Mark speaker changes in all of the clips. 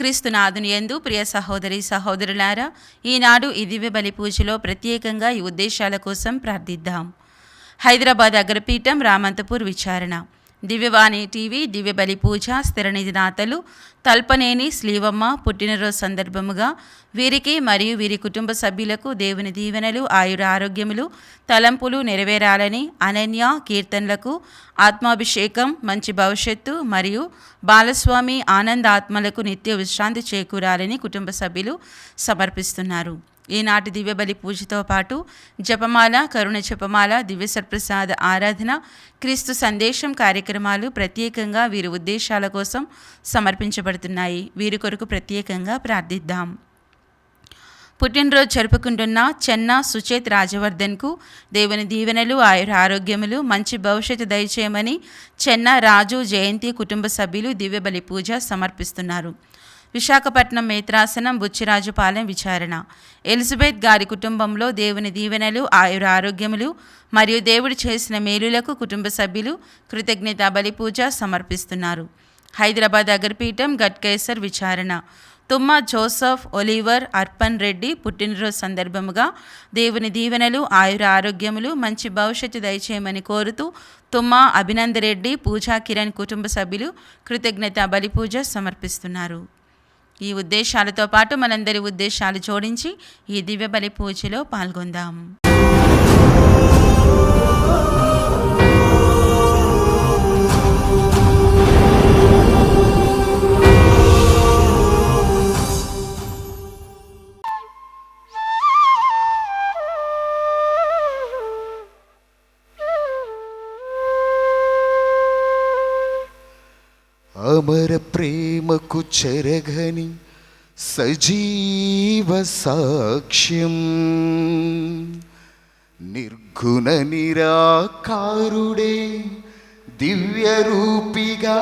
Speaker 1: క్రీస్తునాథుని యందు ప్రియ సహోదరి సహోదరులారా, ఈనాడు ఈ దివ్య బలి పూజలో ప్రత్యేకంగా ఈ ఉద్దేశాల కోసం ప్రార్థిద్దాం. హైదరాబాద్ అగ్రపీఠం రామంతపూర్ విచారణ. దివ్యవాణి టీవీ దివ్య బలి పూజ స్థిరనిధి దాతలు తల్పనేని శ్లీవమ్మ పుట్టినరోజు సందర్భముగా వీరికి మరియు వీరి కుటుంబ సభ్యులకు దేవుని దీవెనలు, ఆయుర ఆరోగ్యములు, తలంపులు నెరవేరాలని, అనన్య కీర్తనలకు ఆత్మాభిషేకం, మంచి భవిష్యత్తు మరియు బాలస్వామి ఆనంద ఆత్మలకు నిత్య విశ్రాంతి చేకూరాలని కుటుంబ సభ్యులు సమర్పిస్తున్నారు. ఈనాటి దివ్యబలి పూజతో పాటు జపమాల, కరుణ జపమాల, దివ్య సత్ప్రసాద ఆరాధన, క్రీస్తు సందేశం కార్యక్రమాలు ప్రత్యేకంగా వీరి ఉద్దేశాల కోసం సమర్పించబడుతున్నాయి. వీరి కొరకు ప్రత్యేకంగా ప్రార్థిద్దాం. పుట్టినరోజు జరుపుకుంటున్న చెన్నా సుచేత్ రాజవర్ధన్కు దేవుని దీవెనలు, ఆయుర ఆరోగ్యములు, మంచి భవిష్యత్తు దయచేయమని చెన్నా రాజు జయంతి కుటుంబ సభ్యులు దివ్యబలి పూజ సమర్పిస్తున్నారు. విశాఖపట్నం మేత్రాసనం బుచ్చిరాజుపాలెం విచారణ. ఎలిజబెత్ గారి కుటుంబంలో దేవుని దీవెనలు, ఆయుర ఆరోగ్యములు మరియు దేవుడు చేసిన మేలులకు కుటుంబ సభ్యులు కృతజ్ఞతా బలి పూజ సమర్పిస్తున్నారు. హైదరాబాద్ అగ్రపీఠం గట్కేసర్ విచారణ. తుమ్మ జోసఫ్ ఒలివర్ అర్పన్ రెడ్డి పుట్టినరోజు సందర్భముగా దేవుని దీవెనలు, ఆయుర ఆరోగ్యములు, మంచి భవిష్యత్తు దయచేయమని కోరుతూ తుమ్మ అభినందరెడ్డి, పూజా కిరణ్ కుటుంబ సభ్యులు కృతజ్ఞతా బలి పూజ సమర్పిస్తున్నారు. ఈ ఉద్దేశాలతో పాటు మనందరి ఉద్దేశాలు జోడించి ఈ దివ్య బలి పూజలో పాల్గొందాం.
Speaker 2: అమర ప్రేమకు చెరగని సజీవ సాక్ష్యం, నిర్గుణ నిరాకారుడే దివ్య రూపిగా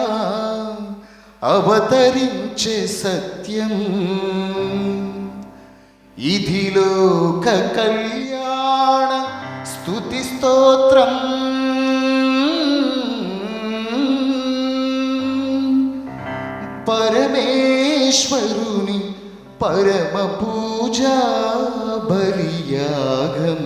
Speaker 2: అవతరించే సత్యం, ఇది లోక కళ్యాణ స్తుతి స్తోత్రం. పరమేశ్వరుని పరమ పూజా బలియాగం.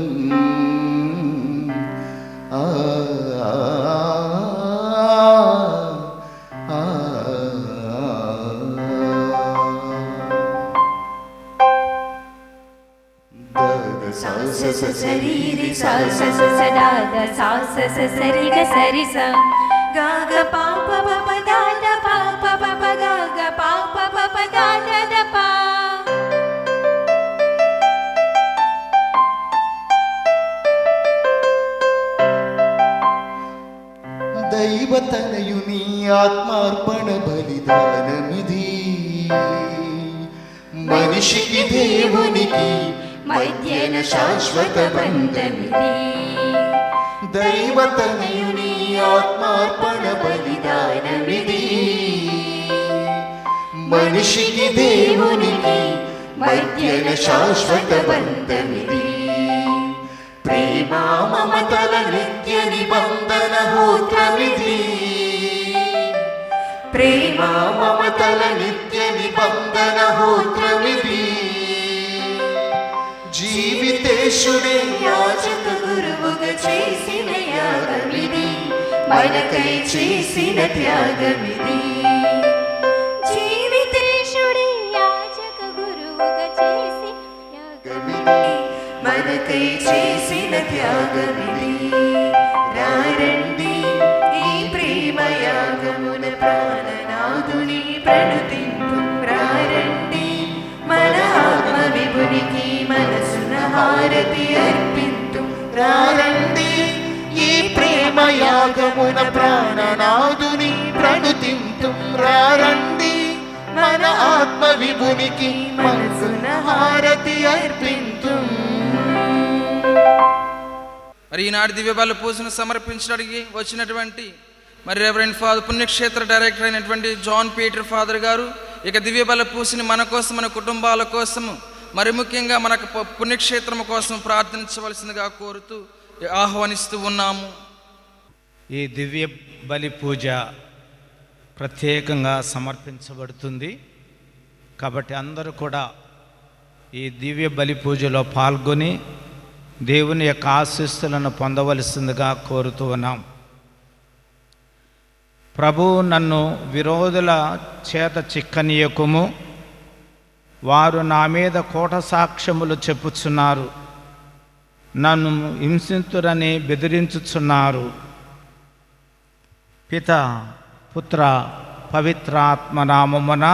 Speaker 3: శరీరి సదాద సాస సరిగ సరిస గాగ పాప పప దాద పాప పప గాగ పాప పప దాద పా.
Speaker 2: దైవతనయుని ఆత్మార్పణ బలిదానమిది, మనిషికి దేవునికి
Speaker 3: మధ్యన శాశ్వత బంధమిది.
Speaker 2: దైవతనయుని ఆత్మార్పణ బలిదానమిది, మనిషికి దేవునికి మధ్యన శాశ్వత బంధమిది. ప్రేమ మమతల నిత్య నిబంధన హోత్రమిది, ప్రేమ మమతల నిత్య నిబంధన హోత్రమిది. జీవితేశుడే
Speaker 3: యాజక గురువుగా చేసిన యాగమిది, మనకై చేసిన త్యాగమిది. జీవితేశుడే యాజక గురువుగా చేసిన యాగమిది, మనకై చేసిన త్యాగమిది. రారండి ఈ ప్రేమ యాగమున ప్రాణనాథుని ప్రణుతింపు. రారండి మన ఆత్మ విభునికి మనసున హారతి అర్పింతు.
Speaker 2: రారండి ఈ ప్రేమ యాగమున ప్రాణనాథుని ప్రణుతింతు. రారండి మన ఆత్మ విభునికి మనసున హారతి అర్పింతు.
Speaker 4: మరి ఈనాడు దివ్య బలి పూజను సమర్పించడానికి వచ్చినటువంటి మరి రెవరెండ్ ఫాదర్ పుణ్యక్షేత్ర డైరెక్టర్ అయినటువంటి జాన్ పీటర్ ఫాదర్ గారు ఇక దివ్య బలి పూజని మన కోసం, మన కుటుంబాల కోసము, మరి ముఖ్యంగా మనకు పుణ్యక్షేత్రం కోసం ప్రార్థించవలసిందిగా కోరుతూ ఆహ్వానిస్తూ ఉన్నాము.
Speaker 5: ఈ దివ్య బలి పూజ ప్రత్యేకంగా సమర్పించబడుతుంది. కాబట్టి అందరూ కూడా ఈ దివ్య బలి పూజలో పాల్గొని దేవుని యొక్క ఆశీస్సులను పొందవలసిందిగా కోరుతూ ఉన్నాం. ప్రభువు నన్ను విరోధుల చేత చిక్కనీయకుము, వారు నా మీద కోట సాక్ష్యములు చెప్పుచున్నారు, నన్ను హింసింతురని బెదిరించుచున్నారు. పిత పుత్ర పవిత్రాత్మ నామమున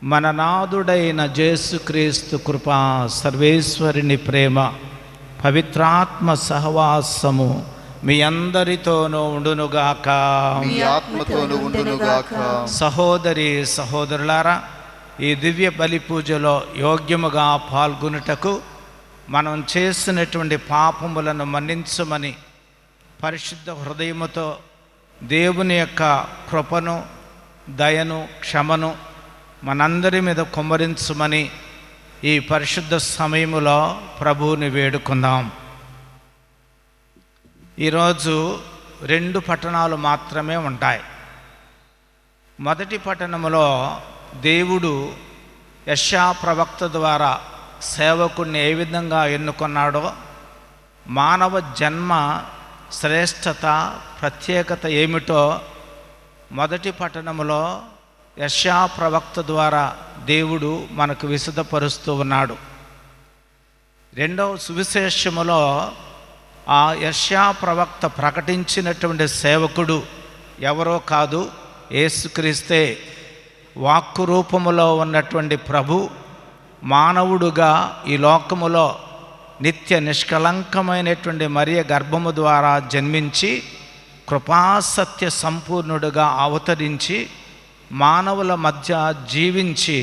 Speaker 5: మన నాథుడైన యేసుక్రీస్తు కృపా, సర్వేశ్వరుని ప్రేమ, పవిత్రాత్మ సహవాసము మీ అందరితోనూ ఉండునుగాక.
Speaker 2: మీ ఆత్మతోనూ ఉండునుగాక.
Speaker 5: సహోదరి సహోదరులారా, ఈ దివ్య బలి పూజలో యోగ్యముగా పాల్గొనుటకు మనం చేసినటువంటి పాపములను మన్నించమని పరిశుద్ధ హృదయముతో దేవుని యొక్క కృపను, దయను, క్షమను మనందరి మీద కుమ్మరించమని ఈ పరిశుద్ధ సమయములో ప్రభువుని వేడుకుందాం. ఈరోజు 2 పట్టణాలు మాత్రమే ఉంటాయి. మొదటి పట్టణములో దేవుడు యెషయా ప్రవక్త ద్వారా సేవకుడిని ఏ విధంగా ఎన్నుకున్నాడో, మానవ జన్మ శ్రేష్టత, ప్రత్యేకత ఏమిటో మొదటి పట్టణములో యెషయా ప్రవక్త ద్వారా దేవుడు మనకు విశదపరుస్తూ ఉన్నాడు. రెండవ సువిశేషములో ఆ యెషయా ప్రవక్త ప్రకటించినటువంటి సేవకుడు ఎవరో కాదు, యేసుక్రీస్తే. వాక్కు రూపములో ఉన్నటువంటి ప్రభు మానవుడుగా ఈ లోకములో నిత్య నిష్కలంకమైనటువంటి మరియ గర్భము ద్వారా జన్మించి కృపాసత్య సంపూర్ణుడుగా అవతరించి మానవుల మధ్య జీవించి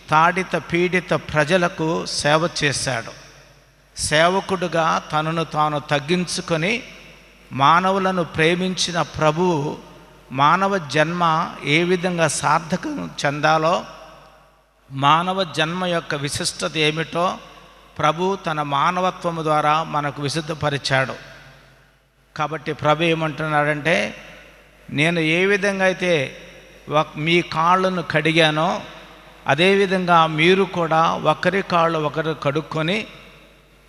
Speaker 5: తాడిత పీడిత ప్రజలకు సేవ చేశాడు. సేవకుడుగా తనను తాను తగ్గించుకొని మానవులను ప్రేమించిన ప్రభువు మానవ జన్మ ఏ విధంగా సార్థకం చెందాలో, మానవ జన్మ యొక్క విశిష్టత ఏమిటో ప్రభు తన మానవత్వము ద్వారా మనకు విశుద్ధపరిచాడు. కాబట్టి ప్రభు ఏమంటున్నాడంటే, నేను ఏ విధంగా అయితే మీ కాళ్ళను కడిగానో అదేవిధంగా మీరు కూడా ఒకరి కాళ్ళు ఒకరు కడుక్కొని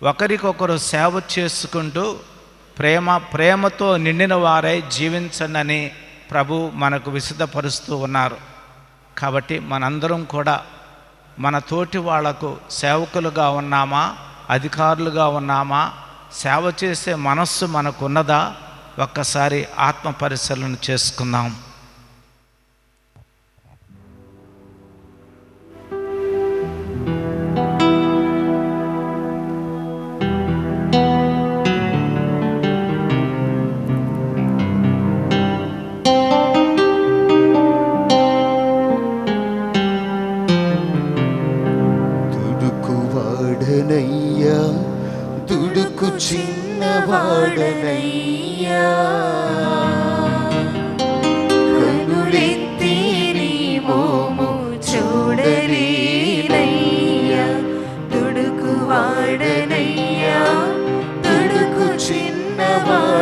Speaker 5: ఒకరికొకరు సేవ చేసుకుంటూ ప్రేమతో నిండిన వారై జీవించండి ప్రభు మనకు విశుద్ధపరుస్తూ ఉన్నారు. కాబట్టి మనందరం కూడా మన తోటి వాళ్లకు సేవకులుగా ఉన్నామా, అధికారులుగా ఉన్నామా, సేవ చేసే మనస్సు మనకున్నదా? ఒక్కసారి ఆత్మ పరిశీలన చేసుకుందాం.
Speaker 2: దుడుకు చిన్నవాడనయ్యా,
Speaker 3: కనులెత్తి నీ మోము చూడలేనయ్యా, దుడుకు వాడనయ్యా, దుడుకు చిన్నవాడనయ్యా,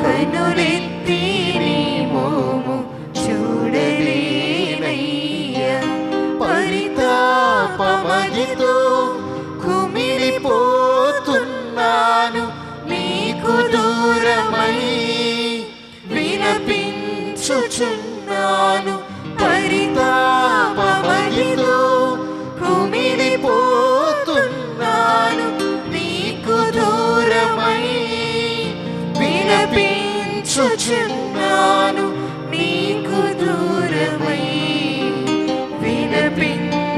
Speaker 3: కనులెత్తి నీ మోము చూడలేనయ్యా, పరితాపమదితో కుమిలిపోతున్నాను నీకు దూరమై, విలపించుచున్నాను పరితాపమదితో కుమిలిపోతున్నాను నీకు దూరమై, విలపించుచున్నాను నీకు దూరమై, విలపించుచున్నాను.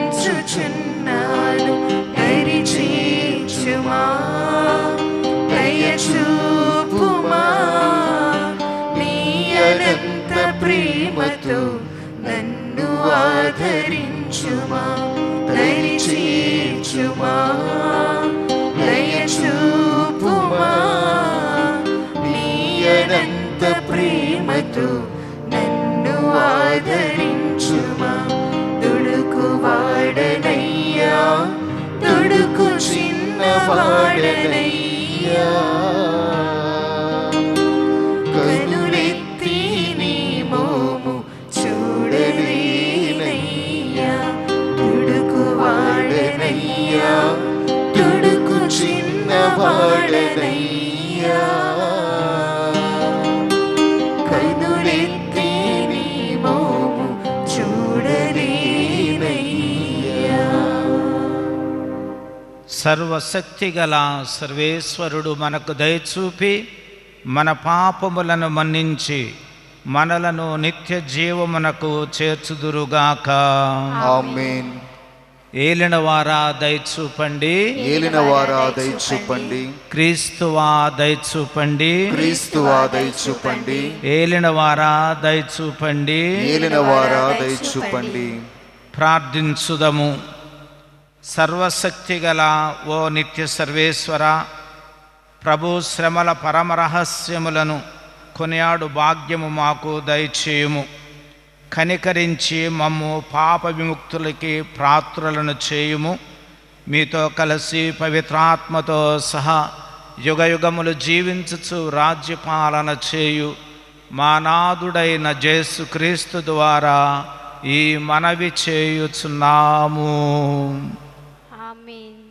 Speaker 3: దరిచేర్చుమా, దయచూపుమా, నీ అనంత ప్రేమతో నన్ను ఆదరించుమా, దరిచేర్చుమా, దయచూపుమా, నీ అనంత ప్రేమతో నన్ను ఆదరించుమా, దుడుకు వాడనయ్యా, దుడుకు చిన్నవాడనయ్యా, కనులెత్తి నీ మోము చూడలేనయ్యా, కనులెత్తి నీ మోము చూడలేనయ్యా.
Speaker 5: సర్వశక్తిగల సర్వేశ్వరుడు మనకు దయచూపి మన పాపములను మన్నించి మనలను నిత్య జీవమునకు చేర్చుదురుగాక.
Speaker 2: ఆమేన్.
Speaker 5: ఏలినవారా దయచూపండి,
Speaker 2: ఏలినవారా దయచూపండి,
Speaker 5: క్రీస్తువా దయచూపండి,
Speaker 2: క్రీస్తువా దయచూపండి,
Speaker 5: ఏలినవారా దయచూపండి,
Speaker 2: ఏలినవారా దయచూపండి.
Speaker 5: ప్రార్థించుదము. సర్వశక్తిగల ఓ నిత్య సర్వేశ్వర, ప్రభు శ్రమల పరమరహస్యములను కొనియాడు భాగ్యము మాకు దయచేయుము. కనికరించి మమ్ము పాప విముక్తులకి పాత్రులను చేయుము. మీతో కలిసి పవిత్రాత్మతో సహా యుగయుగములు జీవించుచు రాజ్యపాలన చేయు మా నాథుడైన యేసుక్రీస్తు ద్వారా ఈ మనవి చేయుచున్నాము.
Speaker 6: ఆమేన్.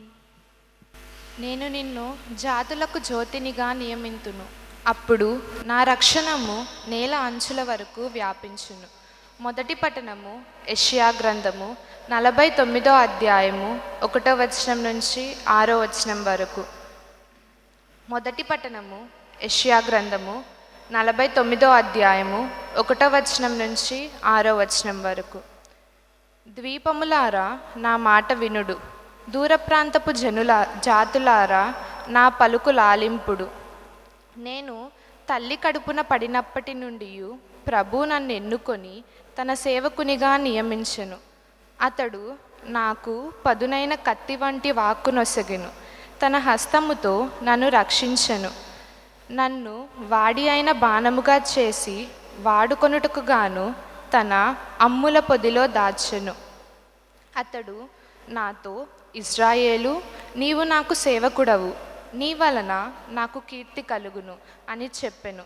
Speaker 6: నేను నిన్ను జాతులకు జ్యోతినిగా నియమింతును, అప్పుడు నా రక్షణము నేల అంచుల వరకు వ్యాపించును. మొదటి పట్టణము యెషయా గ్రంథము 49వ అధ్యాయము 1వ వచనం నుంచి 6వ వచనం వరకు. మొదటి పట్టణము యెషయా గ్రంథము 49వ అధ్యాయము 1వ వచనం నుంచి 6వ వచనం వరకు. ద్వీపములారా నా మాట వినుడు, దూర ప్రాంతపు జాతులారా నా పలుకు లాలింపుడు. నేను తల్లి కడుపున పడినప్పటి నుండి ప్రభు నన్ను ఎన్నుకొని తన సేవకునిగా నియమించెను. అతడు నాకు పదునైన కత్తి వంటి వాక్కునొసగెను, తన హస్తముతో నన్ను రక్షించెను. నన్ను వాడి అయిన బాణముగా చేసి వాడుకొనుటకు గాను తన అమ్ముల పొదిలో దాచెను. అతడు నాతో, ఇజ్రాయేలు, నీవు నాకు సేవకుడవు, నీ వలన నాకు కీర్తి కలుగును అని చెప్పెను.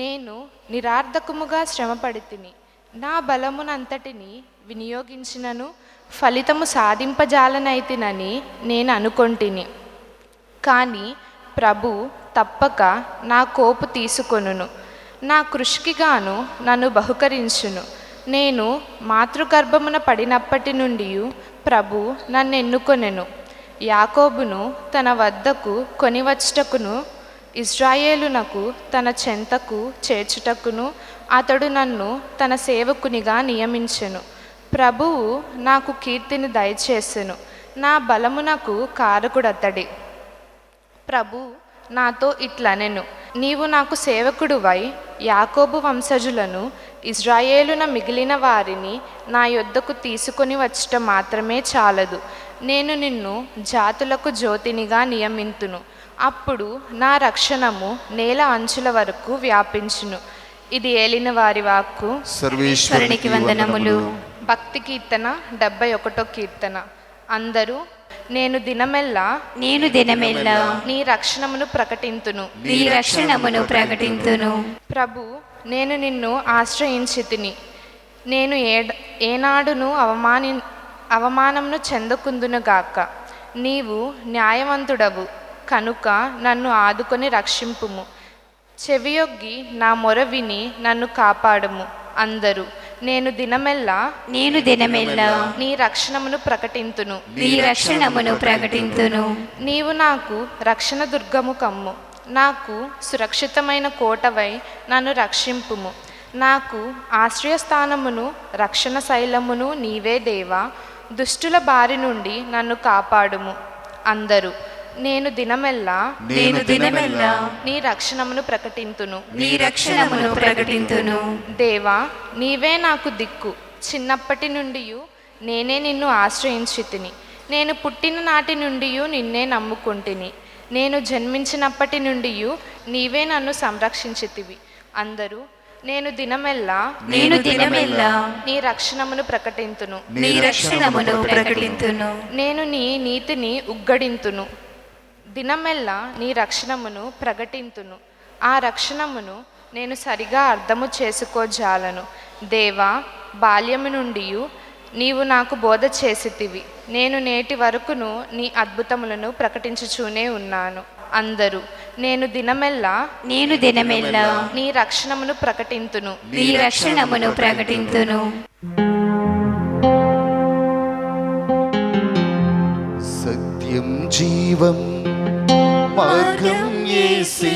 Speaker 6: నేను నిరార్థకముగా శ్రమపడితిని, నా బలమునంతటిని వినియోగించినను ఫలితము సాధింపజాలనైతినని నేను అనుకొంటిని. కానీ ప్రభు తప్పక నా కోపు తీసుకొనును, నా కృషికి గాను నన్ను బహుకరించును. నేను మాతృగర్భమున పడినప్పటి నుండి ప్రభు నన్ను ఎన్నుకొనెను. యాకోబును తన వద్దకు కొనివచ్చుటకును, ఇజ్రాయేలునకు తన చెంతకు చేర్చుటకును అతడు నన్ను తన సేవకునిగా నియమించెను. ప్రభువు నాకు కీర్తిని దయచేసెను, నా బలమునకు కారకుడతడే. ప్రభు నాతో ఇట్లనెను, నీవు నాకు సేవకుడువై యాకోబు వంశజులను, ఇజ్రాయేలున మిగిలిన వారిని నా యొద్దకు తీసుకొని వచ్చుట మాత్రమే చాలదు. నేను నిన్ను జాతులకు జ్యోతినిగా నియమింతును, అప్పుడు నా రక్షణము నేల అంచుల వరకు వ్యాపించును. ఇది ఏలిన వారి వాక్కు.
Speaker 2: సర్వేశ్వరునికి వందనములు.
Speaker 6: భక్తి కీర్తన 71వ కీర్తన. అందరూ నేను దినమెల్లా నీ రక్షణమును ప్రకటింతును,
Speaker 3: నీ రక్షణమును ప్రకటింతును.
Speaker 6: ప్రభు నేను నిన్ను ఆశ్రయించితిని, నేను ఏనాడును అవమానమును చెందకుందునుగాక. నీవు న్యాయవంతుడవు కనుక నన్ను ఆదుకొని రక్షింపుము. చెవియొగ్గి నా మొర విని నన్ను కాపాడుము. అందరూ నేను దినమెల్లా
Speaker 3: నీ
Speaker 6: రక్షణమును ప్రకటింతును,
Speaker 3: నీ రక్షణమును ప్రకటింతును.
Speaker 6: నీవు నాకు రక్షణ దుర్గము కమ్ము, నాకు సురక్షితమైన కోటవై నన్ను రక్షింపుము. నాకు ఆశ్రయస్థానమును రక్షణ శైలమును నీవే దేవా. దుష్టుల బారి నుండి నన్ను కాపాడుము. అందరూ నేను దినమెల్లా నీ రక్షణమును ప్రకటింతును,
Speaker 3: నీ రక్షణమును ప్రకటింతును.
Speaker 6: దేవా నీవే నాకు దిక్కు. చిన్నప్పటి నుండి నేనే నిన్ను ఆశ్రయించితిని. నేను పుట్టిన నాటి నుండి నిన్నే నమ్ముకుంటుని. నేను జన్మించినప్పటి నుండి నీవే నన్ను సంరక్షించితివి. అందరూ నేను దినమెల్లా నీ రక్షణమును ప్రకటింతును,
Speaker 3: నీ రక్షణమును ప్రకటింతును.
Speaker 6: నేను నీ నీతిని ఉగ్గడింతును. దినమెల్లా నీ రక్షణమును ప్రకటింతును, ఆ రక్షణమును నేను సరిగా అర్థము చేసుకోజాలను. దేవా బాల్యము నుండి నీవు నాకు బోధ చేసితివి. నేను నేటి వరకును నీ అద్భుతములను ప్రకటించుచూనే ఉన్నాను. అందరూ. నేను దినమెల్లా
Speaker 3: నీ
Speaker 6: రక్షణమును ప్రకటింతును.
Speaker 2: సత్యం జీవం మార్గం యేసే,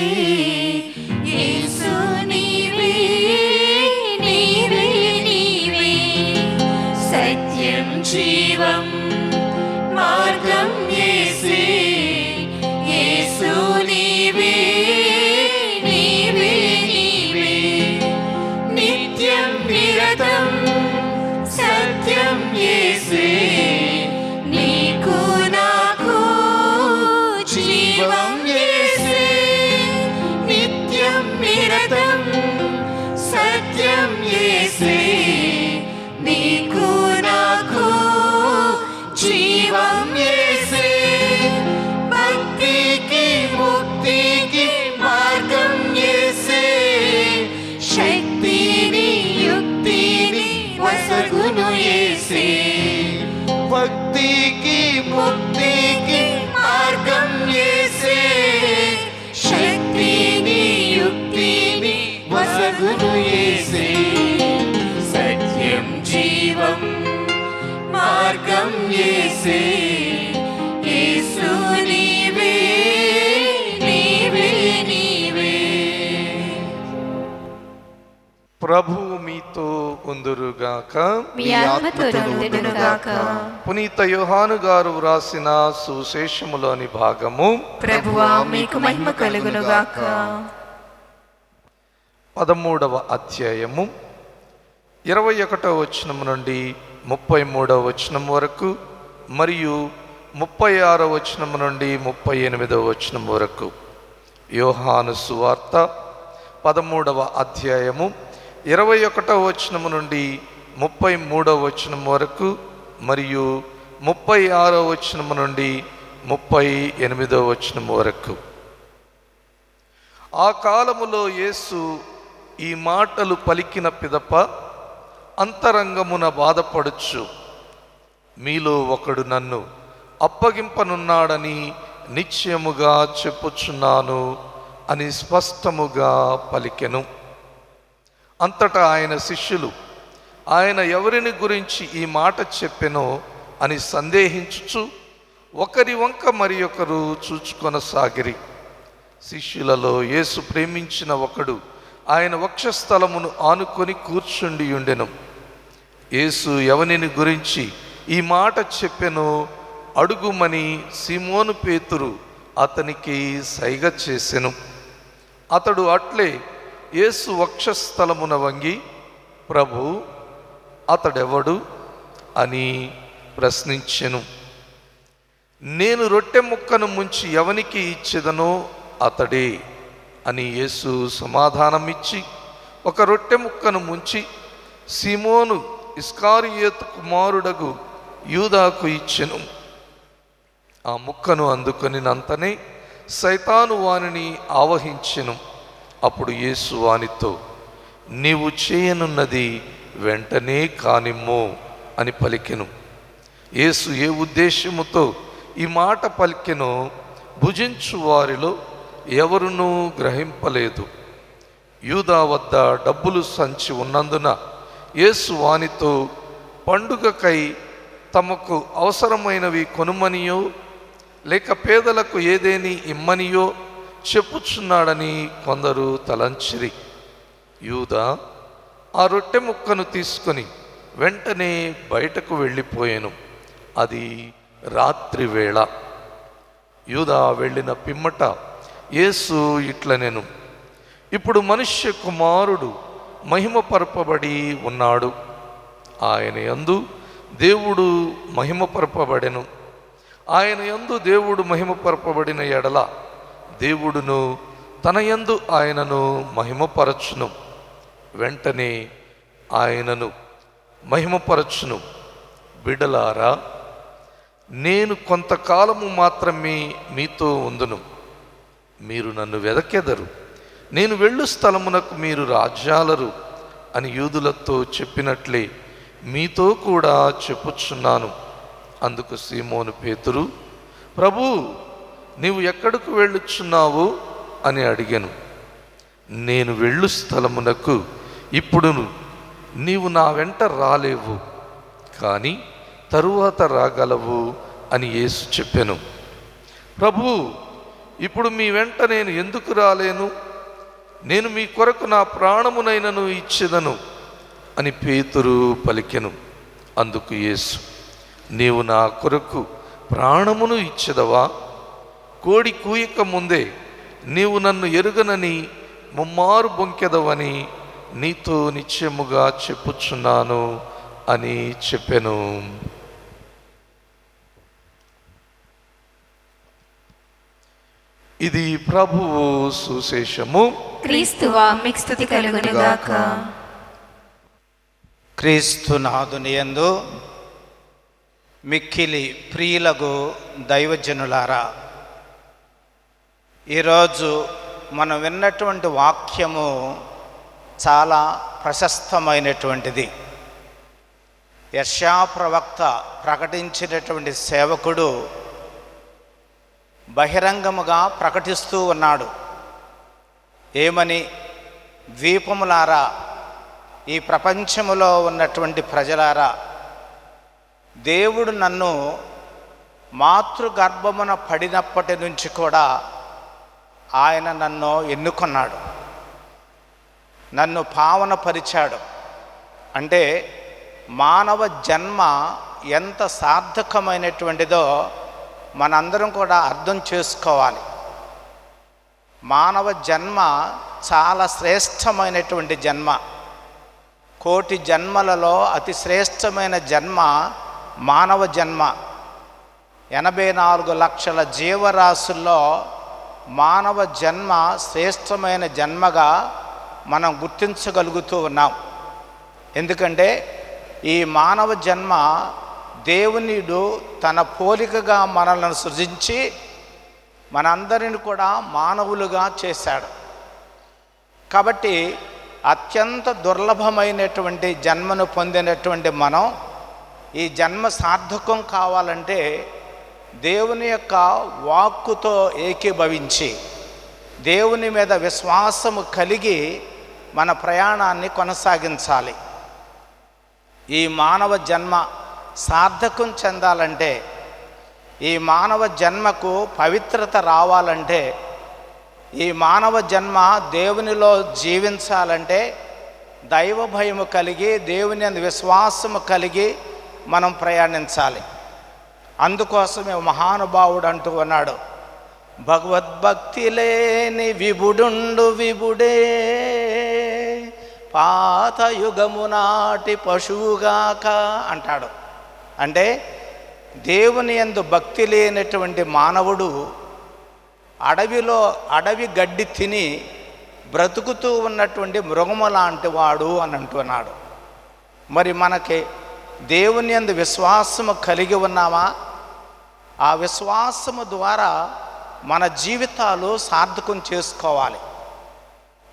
Speaker 3: యేసు నీవే సత్యం జీవం మార్గం యేసే, యేసు నీవే నిత్యం నిరతం సత్యం యేసే, నీకు నాకు జీవం యేసే, నిత్యం నిరతం సత్యం యేసే, నీకు నాకు జీవం యేసే, భక్తికి ముక్తికి మార్గం యేసే, శక్తిని యుక్తిని వసగును యేసే,
Speaker 2: భక్తికి
Speaker 3: ముక్తికి మార్గం యేసే, శక్తిని యుక్తిని వసగును యేసే, సత్యం జీవం మార్గం యేసే, యేసు నీవే
Speaker 7: ప్రభువు మీతో ఉందురుగాక.
Speaker 3: మీ ఆత్మతో ఉండునుగాక.
Speaker 7: పునీత యోహాను గారు వ్రాసిన సుశేషములోని భాగము.
Speaker 3: ప్రభువా మీకు మహిమ కలుగునుగాక.
Speaker 7: 13వ అధ్యాయము 21వ వచనం నుండి 33వ వచనం వరకు మరియు 36వ వచనం నుండి 38వ వచనం వరకు. యోహాను సువార్త 13వ అధ్యాయము 21వ వచనం నుండి 33వ వచనం వరకు మరియు 36వ వచనం నుండి 38వ వచనం వరకు. ఆ కాలములో యేసు ఈ మాటలు పలికిన పిదప అంతరంగమున బాధపడుచు, మీలో ఒకడు నన్ను అప్పగింపనున్నాడని నిశ్చయముగా చెప్పుచున్నాను అని స్పష్టముగా పలికెను. అంతటా ఆయన శిష్యులు ఆయన ఎవరిని గురించి ఈ మాట చెప్పెనో అని సందేహించుచు ఒకరి వంక మరి ఒకరు చూచుకొనసాగిరి. శిష్యులలో యేసు ప్రేమించిన ఒకడు ఆయన వక్షస్థలమును ఆనుకొని కూర్చుండి ఉండెను. యేసు ఎవనిని గురించి ఈ మాట చెప్పెనో అడుగుమని సీమోను పేతురు అతనికి సైగ చేసెను. అతడు అట్లే యేసు వక్షస్థలమున వంగి, ప్రభు, అతడెవడు అని ప్రశ్నించెను. నేను రొట్టె ముక్కను ముంచి ఎవనికి ఇచ్చెదనో అతడే అని యేసు సమాధానమిచ్చి ఒక రొట్టె ముక్కను ముంచి సీమోను ఇస్కారియోతు కుమారుడగు యూదాకు ఇచ్చెను. ఆ ముక్కను అందుకొనినంతనే సైతాను వానిని ఆవహించెను. అప్పుడు యేసు వానితో, నీవు చేయనున్నది వెంటనే కానిమ్ము అని పలికెను. యేసు ఏ ఉద్దేశముతో ఈ మాట పలికెనో భుజించు వారిలో ఎవరునూ గ్రహింపలేదు. యూదా వద్ద డబ్బులు సంచి ఉన్నందున యేసు వానితో పండుగకై తమకు అవసరమైనవి కొనుమనియో లేక పేదలకు ఏదేని ఇమ్మనియో చెప్పుచున్నాడని కొందరు తలంచిరి. యూదా ఆ రొట్టె ముక్కను తీసుకొని వెంటనే బయటకు వెళ్ళిపోయాను. అది రాత్రి వేళ. యూదా వెళ్ళిన పిమ్మట యేసు ఇట్లనెను, ఇప్పుడు మనుష్య కుమారుడు మహిమపరపబడి ఉన్నాడు. ఆయన యందు దేవుడు మహిమపరపబడెను. ఆయన యందు దేవుడు మహిమపరపబడిన ఎడల దేవుడును తన యందు ఆయనను మహిమపరచును. వెంటనే ఆయనను మహిమపరచును. బిడ్డలారా, నేను కొంతకాలము మాత్రమే మీతో ఉందును. మీరు నన్ను వెదకెదరు. నేను వెళ్ళు స్థలమునకు మీరు రాజ్యాలరు అని యూదులతో చెప్పినట్లే మీతో కూడా చెప్పుచున్నాను. అందుకు సీమోను పేతురు, ప్రభు, నీవు ఎక్కడకు వెళ్ళుచున్నావు అని అడిగాను. నేను వెళ్ళు స్థలమునకు ఇప్పుడు నీవు నా వెంట రాలేవు, కానీ తరువాత రాగలవు అని యేసు చెప్పాను. ప్రభు, ఇప్పుడు మీ వెంట నేను ఎందుకు రాలేను? నేను మీ కొరకు నా ప్రాణమునైనను ఇచ్చేదను అని పేతురు పలికెను. అందుకు యేసు, నీవు నా కొరకు ప్రాణమును ఇచ్చెదవా? కోడి కూయక ముందే నీవు నన్ను ఎరుగనని ముమ్మారు బొంకెదవని నీతో నిశ్చయముగా చెప్పుచున్నాను అని చెప్పెను. ఇది ప్రభువు సుశేషము.
Speaker 3: క్రీస్తువా మీకు స్తుతి కలుగునుగాక.
Speaker 5: క్రీస్తు నాదునియందు మిక్కిలి ప్రియులకు దైవజనులారా, ఈరోజు మనం విన్నటువంటి వాక్యము చాలా ప్రశస్తమైనటువంటిది. యెషయా ప్రవక్త ప్రకటించినటువంటి సేవకుడు బహిరంగముగా ప్రకటిస్తూ ఉన్నాడు. ఏమని? ద్వీపములారా, ఈ ప్రపంచములో ఉన్నటువంటి ప్రజలారా, దేవుడు నన్ను మాతృగర్భమున పడినప్పటి నుంచి కూడా ఆయన నన్ను ఎన్నుకున్నాడు, నన్ను పావనపరిచాడు. అంటే మానవ జన్మ ఎంత సార్థకమైనటువంటిదో మనందరం కూడా అర్థం చేసుకోవాలి. మానవ జన్మ చాలా శ్రేష్టమైనటువంటి జన్మ. కోటి జన్మలలో అతి శ్రేష్టమైన జన్మ మానవ జన్మ. 84 లక్షల జీవరాశుల్లో మానవ జన్మ శ్రేష్టమైన జన్మగా మనం గుర్తించగలుగుతూ ఉన్నాం. ఎందుకంటే ఈ మానవ జన్మ దేవునిడు తన పోలికగా మనల్ని సృజించి మనందరిని కూడా మానవులుగా చేశాడు. కాబట్టి అత్యంత దుర్లభమైనటువంటి జన్మను పొందినటువంటి మనం ఈ జన్మ సార్థకం కావాలంటే దేవుని యొక్క వాక్కుతో ఏకీభవించి దేవుని మీద విశ్వాసము కలిగి మన ప్రయాణాన్ని కొనసాగించాలి. ఈ మానవ జన్మ సార్థకం చెందాలంటే, ఈ మానవ జన్మకు పవిత్రత రావాలంటే, ఈ మానవ జన్మ దేవునిలో జీవించాలంటే దైవ భయము కలిగి దేవుని యందు విశ్వాసము కలిగి మనం ప్రయాణించాలి. అందుకోసమే మహానుభావుడు అంటూ ఉన్నాడు, భగవద్భక్తి లేని విభుడుండు విభుడే, పాత యుగము నాటి పశువుగాక అంటాడు. అంటే దేవుని యందు భక్తి లేనటువంటి మానవుడు అడవి గడ్డి తిని బ్రతుకుతూ ఉన్నటువంటి మృగము లాంటి వాడు అని అంటున్నాడు. మరి మనకి దేవుని యందు విశ్వాసము కలిగి ఉన్నామా? ఆ విశ్వాసము ద్వారా మన జీవితాలు సార్థకం చేసుకోవాలి.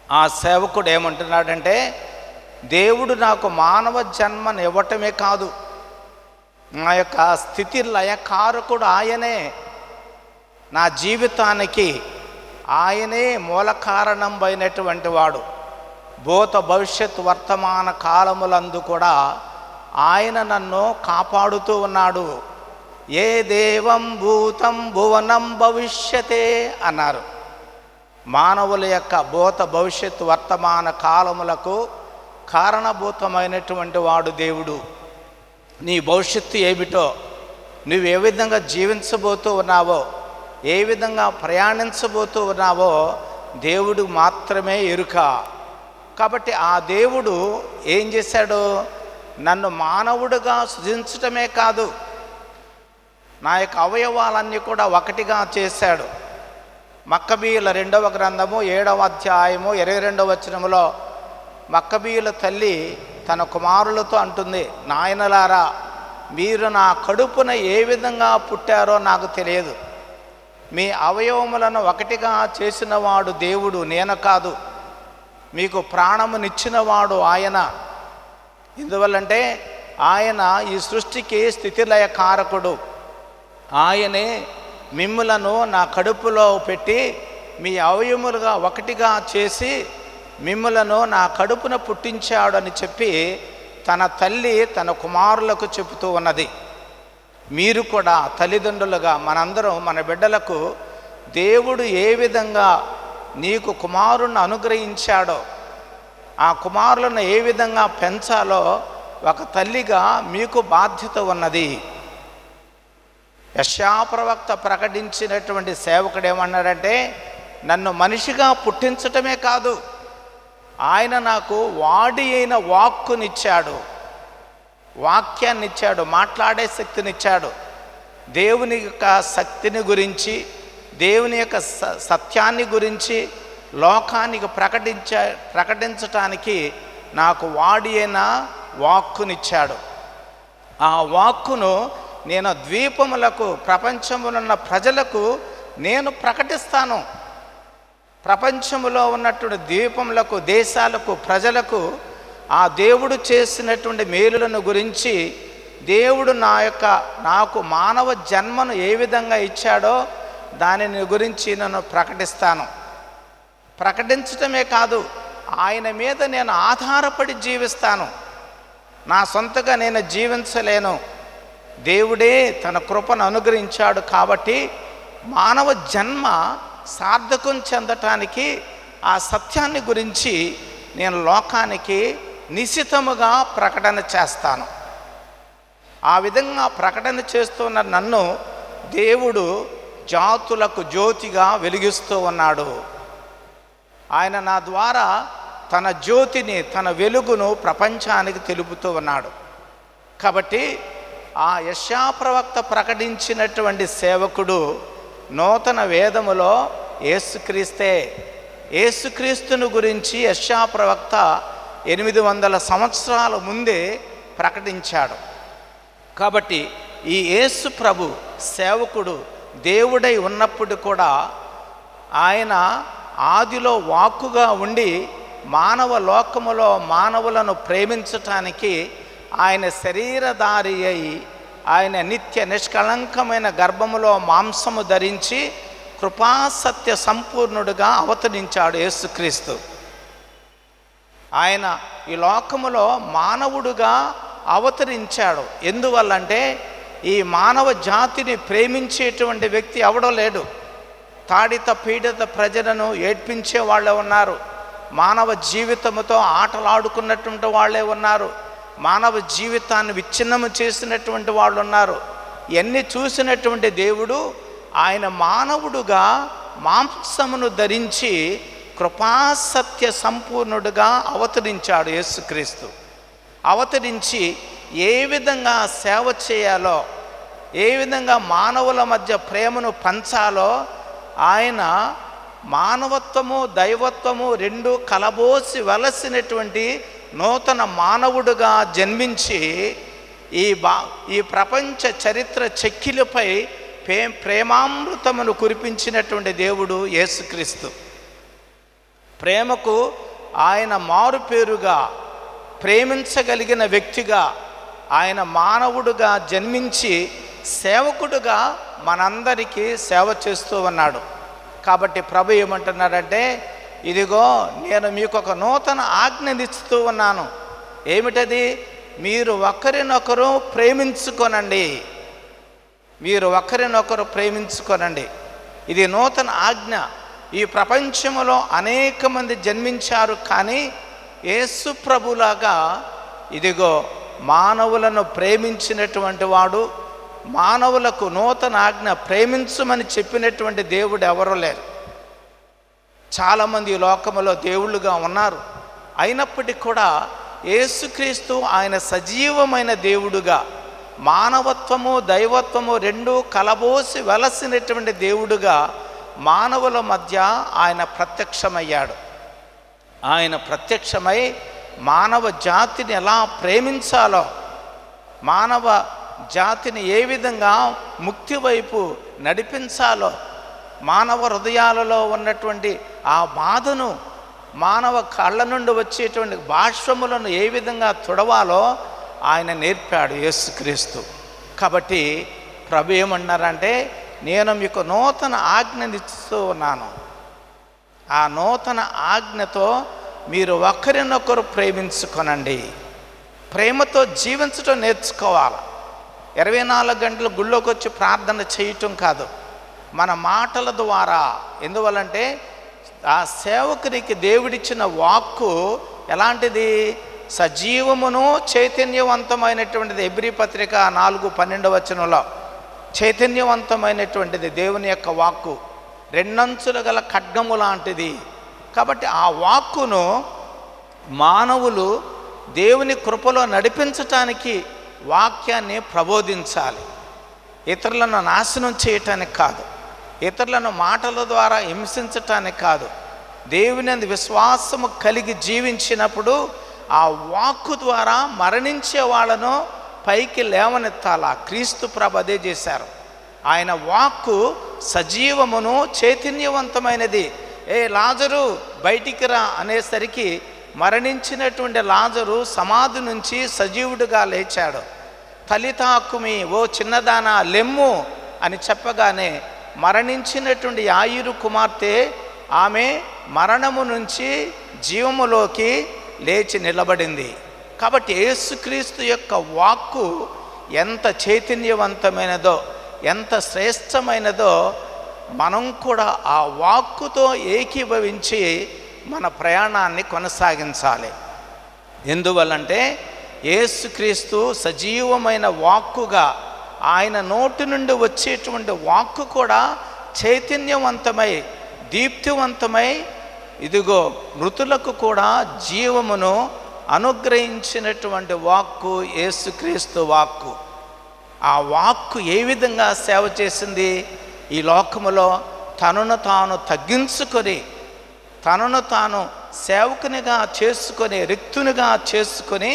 Speaker 5: ఆ సేవకుడు ఏమంటున్నాడంటే, దేవుడు నాకు మానవ జన్మను ఇవ్వటమే కాదు, నా యొక్క స్థితి లయకారకుడు ఆయనే, నా జీవితానికి ఆయనే మూల కారణం అయినటువంటి వాడు. భూత భవిష్యత్ వర్తమాన కాలములందు కూడా ఆయన నన్ను కాపాడుతూ ఉన్నాడు. ఏ దేవం భూతం భువనం భవిష్యతే అన్నారు. మానవుల యొక్క భూత భవిష్యత్ వర్తమాన కాలములకు కారణభూతమైనటువంటి వాడు దేవుడు. నీ భవిష్యత్తు ఏమిటో, నువ్వు ఏ విధంగా జీవించబోతూ ఉన్నావో, ఏ విధంగా ప్రయాణించబోతూ ఉన్నావో దేవుడు మాత్రమే ఎరుక. కాబట్టి ఆ దేవుడు ఏం చేశాడు? నన్ను మానవుడిగా సృజించటమే కాదు, నా యొక్క అవయవాలన్నీ కూడా ఒకటిగా చేశాడు. మక్కబీయుల 2వ గ్రంథము 7వ అధ్యాయము 22వ వచనములో మక్కబీయుల తల్లి తన కుమారులతో అంటుంది, నాయనలారా, మీరు నా కడుపున ఏ విధంగా పుట్టారో నాకు తెలియదు. మీ అవయవములను ఒకటిగా చేసినవాడు దేవుడు, నేను కాదు. మీకు ప్రాణమునిచ్చినవాడు ఆయన. ఎందువల్లంటే ఆయన ఈ సృష్టికి స్థితిలయ కారకుడు. ఆయనే మిమ్ములను నా కడుపులో పెట్టి మీ అవయములుగా ఒకటిగా చేసి మిమ్ములను నా కడుపున పుట్టించాడు అని చెప్పి తన తల్లి తన కుమారులకు చెబుతూ ఉన్నది. మీరు కూడా తల్లిదండ్రులుగా మనందరం మన బిడ్డలకు దేవుడు ఏ విధంగా నీకు కుమారుణ్ణి అనుగ్రహించాడో, ఆ కుమారులను ఏ విధంగా పెంచాలో ఒక తల్లిగా మీకు బాధ్యత ఉన్నది. యెషయా ప్రవక్త ప్రకటించినటువంటి సేవకుడు ఏమన్నాడంటే, నన్ను మనిషిగా పుట్టించటమే కాదు, ఆయన నాకు వాడి అయిన వాక్కునిచ్చాడు, వాక్యాన్ని ఇచ్చాడు, మాట్లాడే శక్తినిచ్చాడు. దేవుని యొక్క శక్తిని గురించి, దేవుని యొక్క సత్యాన్ని గురించి లోకానికి ప్రకటించటానికి నాకు వాడి అయిన వాక్కునిచ్చాడు. ఆ వాక్కును నేను ద్వీపములకు, ప్రపంచములున్న ప్రజలకు నేను ప్రకటిస్తాను. ప్రపంచములో ఉన్నటువంటి ద్వీపములకు, దేశాలకు, ప్రజలకు ఆ దేవుడు చేసినటువంటి మేలులను గురించి, దేవుడు నాకు మానవ జన్మను ఏ విధంగా ఇచ్చాడో దానిని గురించి నేను ప్రకటిస్తాను. ప్రకటించటమే కాదు, ఆయన మీద నేను ఆధారపడి జీవిస్తాను. నా సొంతగా నేను జీవించలేను. దేవుడే తన కృపను అనుగ్రహించాడు కాబట్టి మానవ జన్మ సార్థకం చెందటానికి ఆ సత్యాన్ని గురించి నేను లోకానికి నిశితముగా ప్రకటన చేస్తాను. ఆ విధంగా ప్రకటన చేస్తున్న నన్ను దేవుడు జాతులకు జ్యోతిగా వెలిగిస్తూ ఉన్నాడు. ఆయన నా ద్వారా తన జ్యోతిని, తన వెలుగును ప్రపంచానికి తెలుపుతూ ఉన్నాడు. కాబట్టి ఆ యెషయా ప్రవక్త ప్రకటించినటువంటి సేవకుడు నూతన వేదములో యేసుక్రీస్తే. యేసుక్రీస్తును గురించి యెషయా ప్రవక్త 800 సంవత్సరాల ముందే ప్రకటించాడు. కాబట్టి ఈ యేసు ప్రభు సేవకుడు దేవుడై ఉన్నప్పుడు కూడా ఆయన ఆదిలో వాక్కుగా ఉండి మానవ లోకములో మానవులను ప్రేమించటానికి ఆయన శరీరధారి అయి, ఆయన నిత్య నిష్కళంకమైన గర్భములో మాంసము ధరించి కృపాసత్య సంపూర్ణుడుగా అవతరించాడు యేసుక్రీస్తు. ఆయన ఈ లోకములో మానవుడుగా అవతరించాడు. ఎందువల్లంటే ఈ మానవ జాతిని ప్రేమించేటువంటి వ్యక్తి ఎవడో లేడు. తాడిత పీడిత ప్రజలను ఏడ్పించే వాళ్ళే ఉన్నారు, మానవ జీవితముతో ఆటలాడుకున్నటువంటి వాళ్ళే ఉన్నారు, మానవ జీవితాన్ని విచ్ఛిన్నము చేసినటువంటి వాళ్ళు ఉన్నారు. ఇవన్నీ చూసినటువంటి దేవుడు ఆయన మానవుడుగా మాంసమును ధరించి కృపాసత్య సంపూర్ణుడుగా అవతరించాడు యేసుక్రీస్తు. అవతరించి ఏ విధంగా సేవ చేయాలో, ఏ విధంగా మానవుల మధ్య ప్రేమను పంచాలో ఆయన మానవత్వము దైవత్వము రెండు కలబోసి వలసినటువంటి నూతన మానవుడుగా జన్మించి ఈ ప్రపంచ చరిత్ర చెక్కిలపై ప్రేమామృతమును కురిపించినటువంటి దేవుడు యేసుక్రీస్తు. ప్రేమకు ఆయన మారుపేరుగా, ప్రేమించగలిగిన వ్యక్తిగా ఆయన మానవుడుగా జన్మించి సేవకుడుగా మనందరికీ సేవ చేస్తూ ఉన్నాడు. కాబట్టి ప్రభు ఏమంటున్నాడంటే, ఇదిగో నేను మీకు ఒక నూతన ఆజ్ఞనిస్తూ ఉన్నాను. ఏమిటది? మీరు ఒకరినొకరు ప్రేమించుకొనండి. మీరు ఒకరినొకరు ప్రేమించుకొనండి. ఇది నూతన ఆజ్ఞ. ఈ ప్రపంచంలో అనేక మంది జన్మించారు, కానీ యేసు ప్రభులాగా ఇదిగో మానవులను ప్రేమించినటువంటి వాడు, మానవులకు నూతన ఆజ్ఞ ప్రేమించమని చెప్పినటువంటి దేవుడు ఎవరూ లేరు. చాలామంది ఈ లోకములో దేవుళ్ళుగా ఉన్నారు. అయినప్పటికీ కూడా యేసుక్రీస్తు ఆయన సజీవమైన దేవుడుగా, మానవత్వము దైవత్వము రెండు కలబోసి వెలసినటువంటి దేవుడుగా మానవుల మధ్య ఆయన ప్రత్యక్షమయ్యాడు. ఆయన ప్రత్యక్షమై మానవ జాతిని ఎలా ప్రేమించాలో, మానవ జాతిని ఏ విధంగా ముక్తి వైపు నడిపించాలో, మానవ హృదయాలలో ఉన్నటువంటి ఆ బాధను, మానవ కళ్ళ నుండి వచ్చేటువంటి బాష్పములను ఏ విధంగా తుడవాలో ఆయన నేర్పాడు యేసుక్రీస్తు. కాబట్టి ప్రభు ఏమన్నారంటే, నేను మీకు నూతన ఆజ్ఞనిస్తూ ఉన్నాను. ఆ నూతన ఆజ్ఞతో మీరు ఒకరినొకరు ప్రేమించుకొనండి. ప్రేమతో జీవించడం నేర్చుకోవాలి. 24 గంటలు గుళ్ళోకి వచ్చి ప్రార్థన చేయటం కాదు, మన మాటల ద్వారా. ఎందువల్లంటే ఆ సేవకునికి దేవుడిచ్చిన వాక్కు ఎలాంటిది? సజీవమును చైతన్యవంతమైనటువంటిది. హెబ్రీ పత్రిక 4:12 చైతన్యవంతమైనటువంటిది దేవుని యొక్క వాక్కు, రెండంచులు గల ఖడ్గము లాంటిది. కాబట్టి ఆ వాక్కును మానవులు దేవుని కృపలో నడిపించటానికి వాక్యాన్ని ప్రబోధించాలి. ఇతరులను నాశనం చేయటానికి కాదు, ఇతరులను మాటల ద్వారా హింసించటానికి కాదు. దేవుని యందు విశ్వాసము కలిగి జీవించినప్పుడు ఆ వాక్కు ద్వారా మరణించే వాళ్ళను పైకి లేవనెత్తాలా. క్రీస్తు ప్రభు అదే చేశారు. ఆయన వాక్కు సజీవమును చైతన్యవంతమైనది. లాజరు బయటికి రా అనేసరికి మరణించినటువంటి లాజరు సమాధి నుంచి సజీవుడిగా లేచాడు. తలితాకుమి, ఓ చిన్నదానా లెమ్ము అని చెప్పగానే మరణించినటువంటి యాయిరు కుమార్తె ఆమె మరణము నుంచి జీవములోకి లేచి నిలబడింది. కాబట్టి యేసుక్రీస్తు యొక్క వాక్కు ఎంత చైతన్యవంతమైనదో, ఎంత శ్రేష్టమైనదో మనం కూడా ఆ వాక్కుతో ఏకీభవించి మన ప్రయాణాన్ని కొనసాగించాలి. ఎందువల్లంటే యేసుక్రీస్తు సజీవమైన వాక్కుగా, ఆయన నోటి నుండి వచ్చేటువంటి వాక్కు కూడా చైతన్యవంతమై దీప్తివంతమై ఇదిగో మృతులకు కూడా జీవమును అనుగ్రహించినటువంటి వాక్కు యేసుక్రీస్తు వాక్కు. ఆ వాక్కు ఏ విధంగా సేవ చేసింది? ఈ లోకములో తనను తాను తగ్గించుకొని, తనను తాను సేవకునిగా చేసుకొని, రిక్తునిగా చేసుకొని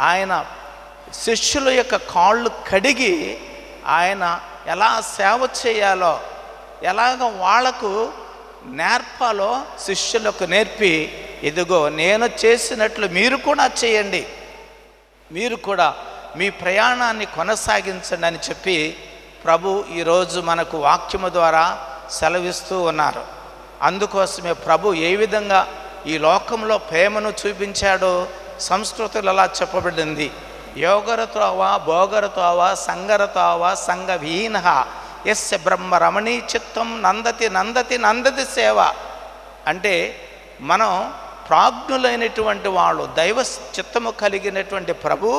Speaker 5: ఆయన శిష్యుల యొక్క కాళ్ళు కడిగి ఆయన ఎలా సేవ చేయాలో, ఎలాగ వాళ్లకు నేర్పాలో శిష్యులకు నేర్పి, ఇదిగో నేను చేసినట్లు మీరు కూడా చేయండి, మీరు కూడా మీ ప్రయాణాన్ని కొనసాగించండి అని చెప్పి ప్రభు ఈరోజు మనకు వాక్యము ద్వారా సెలవిస్తూ ఉన్నారు. అందుకోసమే ప్రభు ఏ విధంగా ఈ లోకంలో ప్రేమను చూపించాడో సంస్కృతులు అలా చెప్పబడింది. యోగరతోవ భోగరతోవ సంగరతోవ సంగవీన యస్య బ్రహ్మ రమణీ చిత్తం నందతి నందతి నందతి సేవ. అంటే మనం ప్రాజ్ఞులైనటువంటి వాళ్ళు, దైవ చిత్తము కలిగినటువంటి ప్రభు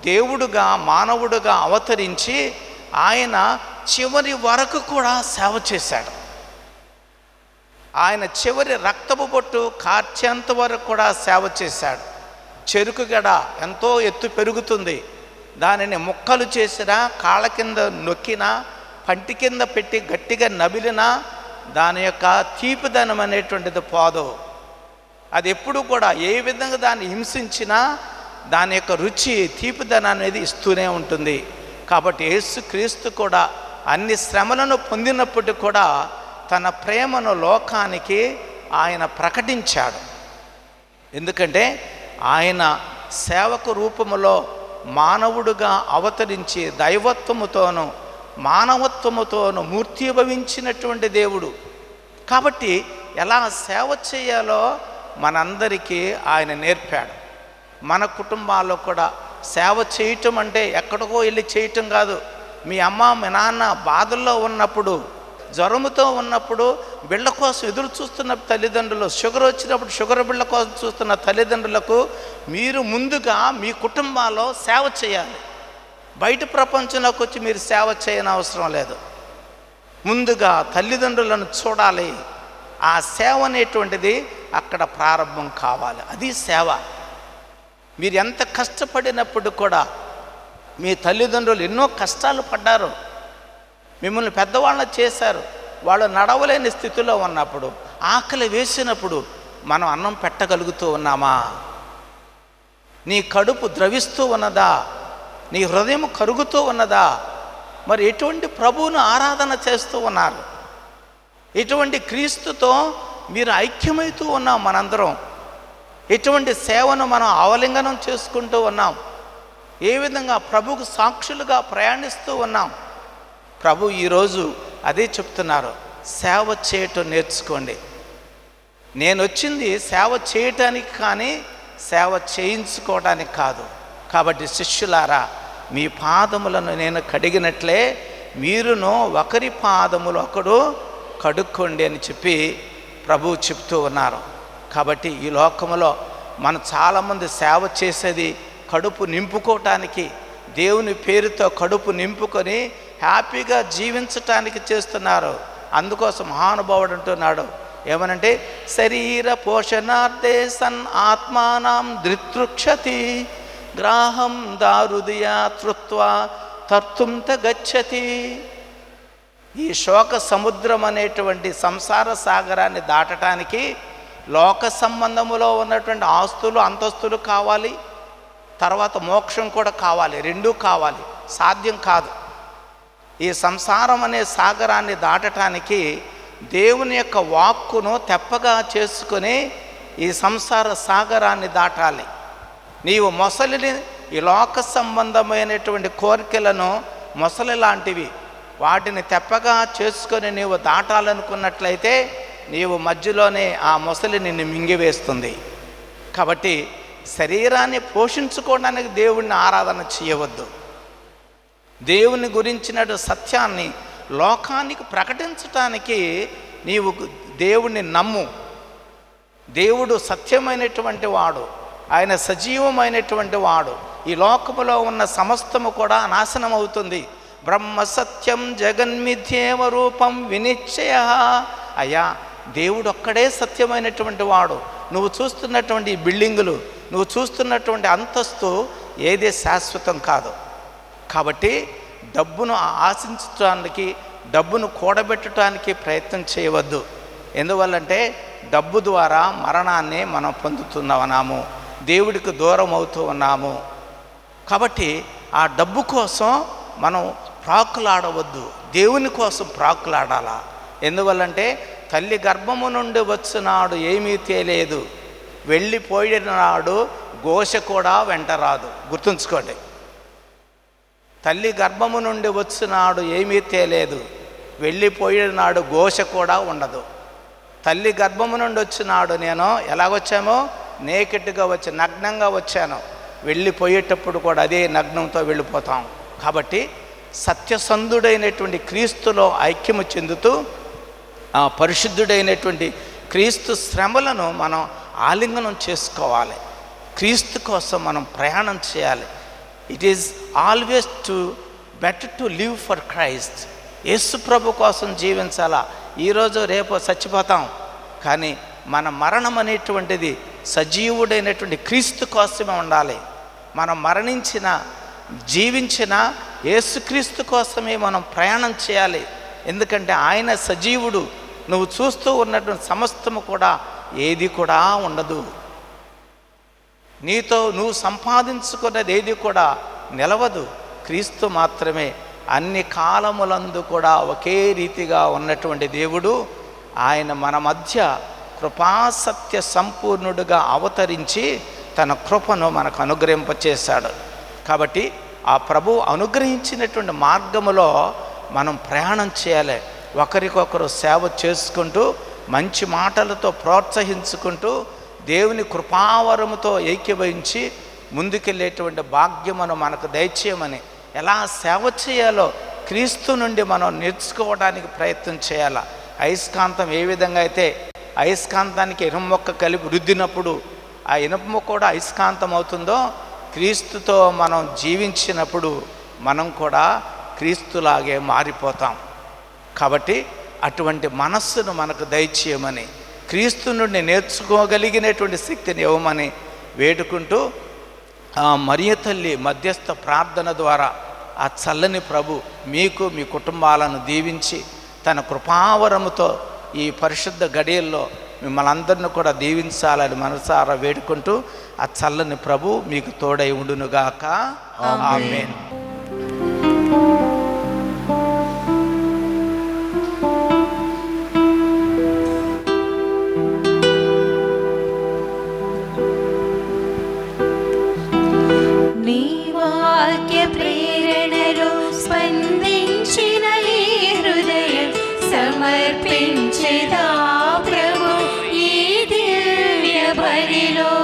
Speaker 5: దేవుడుగా మానవుడుగా అవతరించి ఆయన చివరి వరకు కూడా సేవ చేశాడు. ఆయన చివరి రక్తపు బొట్టు కార్చేంత వరకు కూడా సేవ చేశాడు. చెరుకు గడ ఎంతో ఎత్తు పెరుగుతుంది, దానిని ముక్కలు చేసినా, కాళ్ళ కింద నొక్కినా, పంటి కింద పెట్టి గట్టిగా నమిలినా దాని యొక్క తీపిదనం అనేటువంటిది పోదు. అది ఎప్పుడు కూడా ఏ విధంగా దాన్ని హింసించినా దాని యొక్క రుచి తీపిదనం అనేది ఇస్తూనే ఉంటుంది. కాబట్టి యేసుక్రీస్తు కూడా అన్ని శ్రమలను పొందినప్పటికీ కూడా తన ప్రేమను లోకానికి ఆయన ప్రకటించాడు. ఎందుకంటే ఆయన సేవకు రూపములో మానవుడుగా అవతరించి దైవత్వముతోనూ మానవత్వముతోనూ మూర్తీభవించినటువంటి దేవుడు. కాబట్టి ఎలా సేవ చేయాలో మనందరికీ ఆయన నేర్పాడు. మన కుటుంబాల్లో కూడా సేవ చేయటం అంటే ఎక్కడికో వెళ్ళి చేయటం కాదు. మీ అమ్మ మీ నాన్న బాధల్లో ఉన్నప్పుడు, జ్వరముతో ఉన్నప్పుడు, బిళ్ళ కోసం ఎదురు చూస్తున్న తల్లిదండ్రులు, షుగర్ వచ్చినప్పుడు షుగర్ బిళ్ళ కోసం చూస్తున్న తల్లిదండ్రులకు మీరు ముందుగా మీ కుటుంబాల్లో సేవ చేయాలి. బయట ప్రపంచంలోకి వచ్చి మీరు సేవ చేయని అవసరం లేదు. ముందుగా తల్లిదండ్రులను చూడాలి. ఆ సేవ అనేటువంటిది అక్కడ ప్రారంభం కావాలి. అది సేవ. మీరు ఎంత కష్టపడినప్పుడు కూడా మీ తల్లిదండ్రులు ఎన్నో కష్టాలు పడ్డారు, మిమ్మల్ని పెద్దవాళ్ళని చేశారు. వాళ్ళు నడవలేని స్థితిలో ఉన్నప్పుడు, ఆకలి వేసినప్పుడు మనం అన్నం పెట్టగలుగుతూ ఉన్నామా? నీ కడుపు ద్రవిస్తూ ఉన్నదా? నీ హృదయం కరుగుతూ ఉన్నదా? మరి ఎటువంటి ప్రభువును ఆరాధన చేస్తూ ఉన్నారు? ఎటువంటి క్రీస్తుతో మీరు ఐక్యమవుతూ ఉన్నాం మనందరం? ఎటువంటి సేవను మనం అవలింగనం చేసుకుంటూ ఉన్నాం? ఏ విధంగా ప్రభువుకు సాక్షులుగా ప్రయాణిస్తూ ఉన్నాం? ప్రభు ఈరోజు అదే చెప్తున్నారు, సేవ చేయటం నేర్చుకోండి. నేను వచ్చింది సేవ చేయటానికి కానీ సేవ చేయించుకోవడానికి కాదు. కాబట్టి శిష్యులారా, మీ పాదములను నేను కడిగినట్లే మీరును ఒకరి పాదములు ఒకడు కడుక్కోండి అని చెప్పి ప్రభువు చెప్తూ ఉన్నారు. కాబట్టి ఈ లోకంలో మనం చాలామంది సేవ చేసేది కడుపు నింపుకోవటానికి, దేవుని పేరుతో కడుపు నింపుకొని హ్యాపీగా జీవించటానికి చేస్తున్నారు. అందుకోసం మహానుభావుడు అంటున్నాడు ఏమనంటే, శరీర పోషణార్థే సన్ ఆత్మానం ధృతృక్షతి గ్రాహం దారుదియా త్రుత్వా తర్తుంత గచ్చతి. ఈ శోక సముద్రం అనేటువంటి సంసార సాగరాన్ని దాటడానికి లోక సంబంధములో ఉన్నటువంటి ఆస్తులు అంతస్తులు కావాలి, తర్వాత మోక్షం కూడా కావాలి. రెండూ కావాలి, సాధ్యం కాదు. ఈ సంసారం అనే సాగరాన్ని దాటటానికి దేవుని యొక్క వాక్కును తెప్పగా చేసుకొని ఈ సంసార సాగరాన్ని దాటాలి. నీవు మొసలిని, ఈ లోక సంబంధమైనటువంటి కోరికలను మొసలి లాంటివి, వాటిని తెప్పగా చేసుకొని నీవు దాటాలనుకున్నట్లయితే నీవు మధ్యలోనే ఆ మొసలి నిన్ను మింగివేస్తుంది. కాబట్టి శరీరాన్ని పోషించుకోవడానికి దేవుణ్ణి ఆరాధన చేయవద్దు. దేవుని గురించిన సత్యాన్ని లోకానికి ప్రకటించటానికి నీవు దేవుణ్ణి నమ్ము. దేవుడు సత్యమైనటువంటి వాడు, ఆయన సజీవమైనటువంటి వాడు. ఈ లోకములో ఉన్న సమస్తము కూడా నాశనం అవుతుంది. బ్రహ్మ సత్యం జగన్మిథ్యేవ రూపం వినిశ్చయ. అయ్యా, దేవుడు ఒక్కడే సత్యమైనటువంటి వాడు. నువ్వు చూస్తున్నటువంటి ఈ బిల్డింగులు, నువ్వు చూస్తున్నటువంటి అంతస్తు ఏదే శాశ్వతం కాదు. కాబట్టి డబ్బును ఆశించడానికి, డబ్బును కూడబెట్టడానికి ప్రయత్నం చేయవద్దు. ఎందువల్లంటే డబ్బు ద్వారా మరణాన్ని మనం పొందుతున్నాము, దేవుడికి దూరం అవుతూ ఉన్నాము. కాబట్టి ఆ డబ్బు కోసం మనం ప్రాకులాడవద్దు, దేవుని కోసం ప్రాకులాడాలా. ఎందువల్లంటే తల్లి గర్భము నుండి వచ్చినాడు ఏమీ తేలేదు, వెళ్ళిపోయిన నాడు ఘోష కూడా వెంటరాదు. గుర్తుంచుకోండి, తల్లి గర్భము నుండి వచ్చినాడు ఏమీ తేలేదు, వెళ్ళిపోయిన నాడు ఘోష కూడా ఉండదు. తల్లి గర్భము నుండి వచ్చినాడు నేను ఎలాగొచ్చామో నేకెట్టుగా వచ్చి నగ్నంగా వచ్చాను, వెళ్ళిపోయేటప్పుడు కూడా అదే నగ్నంతో వెళ్ళిపోతాం. కాబట్టి సత్యసంధుడైనటువంటి క్రీస్తులో ఐక్యము చెందుతూ ఆ పరిశుద్ధుడైనటువంటి క్రీస్తు శ్రమలను మనం ఆలింగనం చేసుకోవాలి. క్రీస్తు కోసం మనం ప్రయాణం చేయాలి. It is always better to live for Christ. Yesu ప్రభు కోసం జీవించాలా. ఈరోజు రేపు చచ్చిపోతాం, కానీ మన మరణం అనేటువంటిది సజీవుడైనటువంటి క్రీస్తు కోసమే ఉండాలి. మనం మరణించిన, జీవించిన యేసుక్రీస్తు కోసమే మనం ప్రయాణం చేయాలి. ఎందుకంటే ఆయన సజీవుడు. నువ్వు చూస్తూ ఉన్నటువంటి సమస్తము కూడా ఏది కూడా ఉండదు. నీతో నువ్వు సంపాదించుకున్నది ఏది కూడా నిలవదు. క్రీస్తు మాత్రమే అన్ని కాలములందు కూడా ఒకే రీతిగా ఉన్నటువంటి దేవుడు. ఆయన మన మధ్య కృపాసత్య సంపూర్ణుడుగా అవతరించి తన కృపను మనకు అనుగ్రహింపచేశాడు. కాబట్టి ఆ ప్రభువు అనుగ్రహించినటువంటి మార్గములో మనం ప్రయాణం చేయాలి. ఒకరికొకరు సేవ చేసుకుంటూ, మంచి మాటలతో ప్రోత్సహించుకుంటూ, దేవుని కృపావరముతో ఐక్యవహించి ముందుకెళ్ళేటువంటి భాగ్యమును మనకు దయచేయమని, ఎలా సేవ చేయాలో క్రీస్తు నుండి మనం నేర్చుకోవడానికి ప్రయత్నం చేయాలి. అయస్కాంతం ఏ విధంగా అయితే అయస్కాంతానికి ఇనుప మొక్క కలిపి రుద్దినప్పుడు ఆ ఇనుప మొక్క కూడా అయస్కాంతం అవుతుందో, క్రీస్తుతో మనం జీవించినప్పుడు మనం కూడా క్రీస్తులాగే మారిపోతాం. కాబట్టి అటువంటి మనస్సును మనకు దయచేయమని, క్రీస్తు నుండి నేర్చుకోగలిగినటువంటి శక్తిని ఇవ్వమని వేడుకుంటూ, ఆ మరియ తల్లి మధ్యస్థ ప్రార్థన ద్వారా ఆ చల్లని ప్రభు మీకు, మీ కుటుంబాలను దీవించి తన కృపావరముతో ఈ పరిశుద్ధ గడియల్లో మిమ్మల్ని అందరిని కూడా దీవించాలని మనసారా వేడుకుంటూ, ఆ చల్లని ప్రభు మీకు తోడై ఉండునుగాక. ఆమేన్.
Speaker 3: నీ వాక్య ప్రేరణలో స్పందించిన ఈ హృదయం
Speaker 1: బలిలో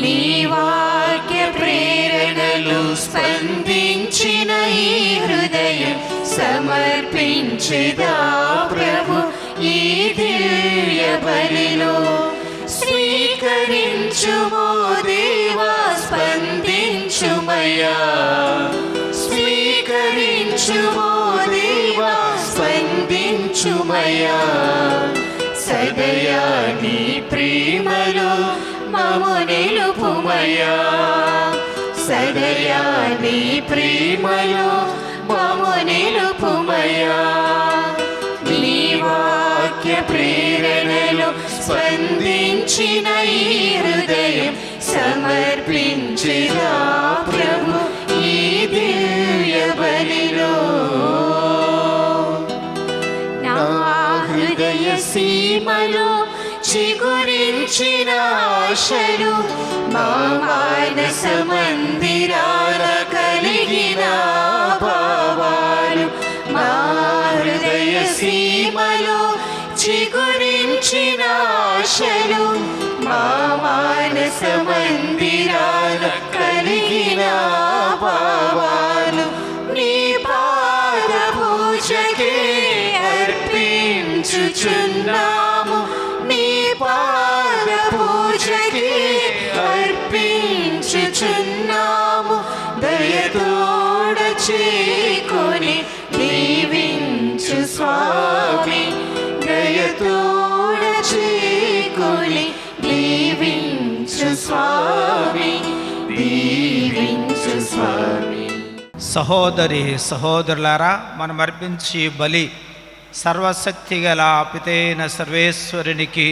Speaker 1: నీ వాక్య ప్రేరణలు స్పందించిన ఈ హృదయం సమర్పించేదా ప్రభు ఈ దివ్య బలిలో. స్వీకరించుమో దేవా స్పందించుమయ్యా, స్వీకరించుమో దేవా స్పందించుమయ్యా. సదయా నీ ప్రేమలో మము నిలుపుమయ్యా, సదయా నీ ప్రేమలో మము నిలుపుమయ్యా. నీ వాక్య ప్రేరణలో స్పందించిన ఈ హృదయం సమర్పించినా ప్రభు ఈ దివ్య బలిలో. నా హృదయ సీమలో చిగురించిన ఆశలు మా మానస మందిరాల కలిగిన భావాలు, మా హృదయ సీమలో చిగురించిన ఆశలు మా మానస మందిరాల కలిగిన భావాలు. నీ పాద పూజకే అర్పించుచున్నాము, నీ పాద పూజకే అర్పించుచున్నాము. దయతోడ చేకొని దీవించు స్వామి, దయతోడ చేకొని దీవించు స్వామి, దీవించు స్వామి.
Speaker 5: సహోదరి సహోదరులారా, మనం అర్పించి బలి సర్వశక్తి గల పితైన సర్వేశ్వరునికి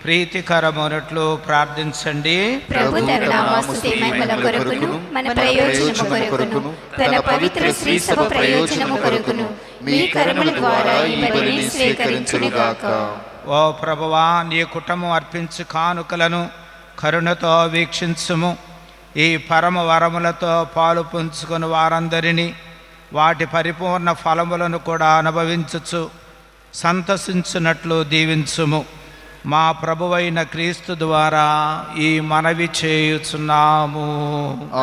Speaker 5: ప్రీతికరమైనట్లు ప్రార్థించండి.
Speaker 8: ప్రభు తన నామస్తుతి మహిమల కొరకును మన ప్రయోజనము కొరకును తన పవిత్ర శ్రీ సభ ప్రయోజనము కొరకును మీ కర్మల ద్వారా ఈ బలిని స్వీకరించునుగాక.
Speaker 5: ఓ ప్రభువా, నీ కుటుంబం అర్పించు కానుకలను కరుణతో వీక్షించుము. ఈ పరమ వరములతో పాలు పంచుకుని వారందరినీ వాటి పరిపూర్ణ ఫలములను కూడా అనుభవించుచు సంతసించున్నట్లు దీవించుము. మా ప్రభువైన క్రీస్తు ద్వారా ఈ మనవి చేయుచున్నాము.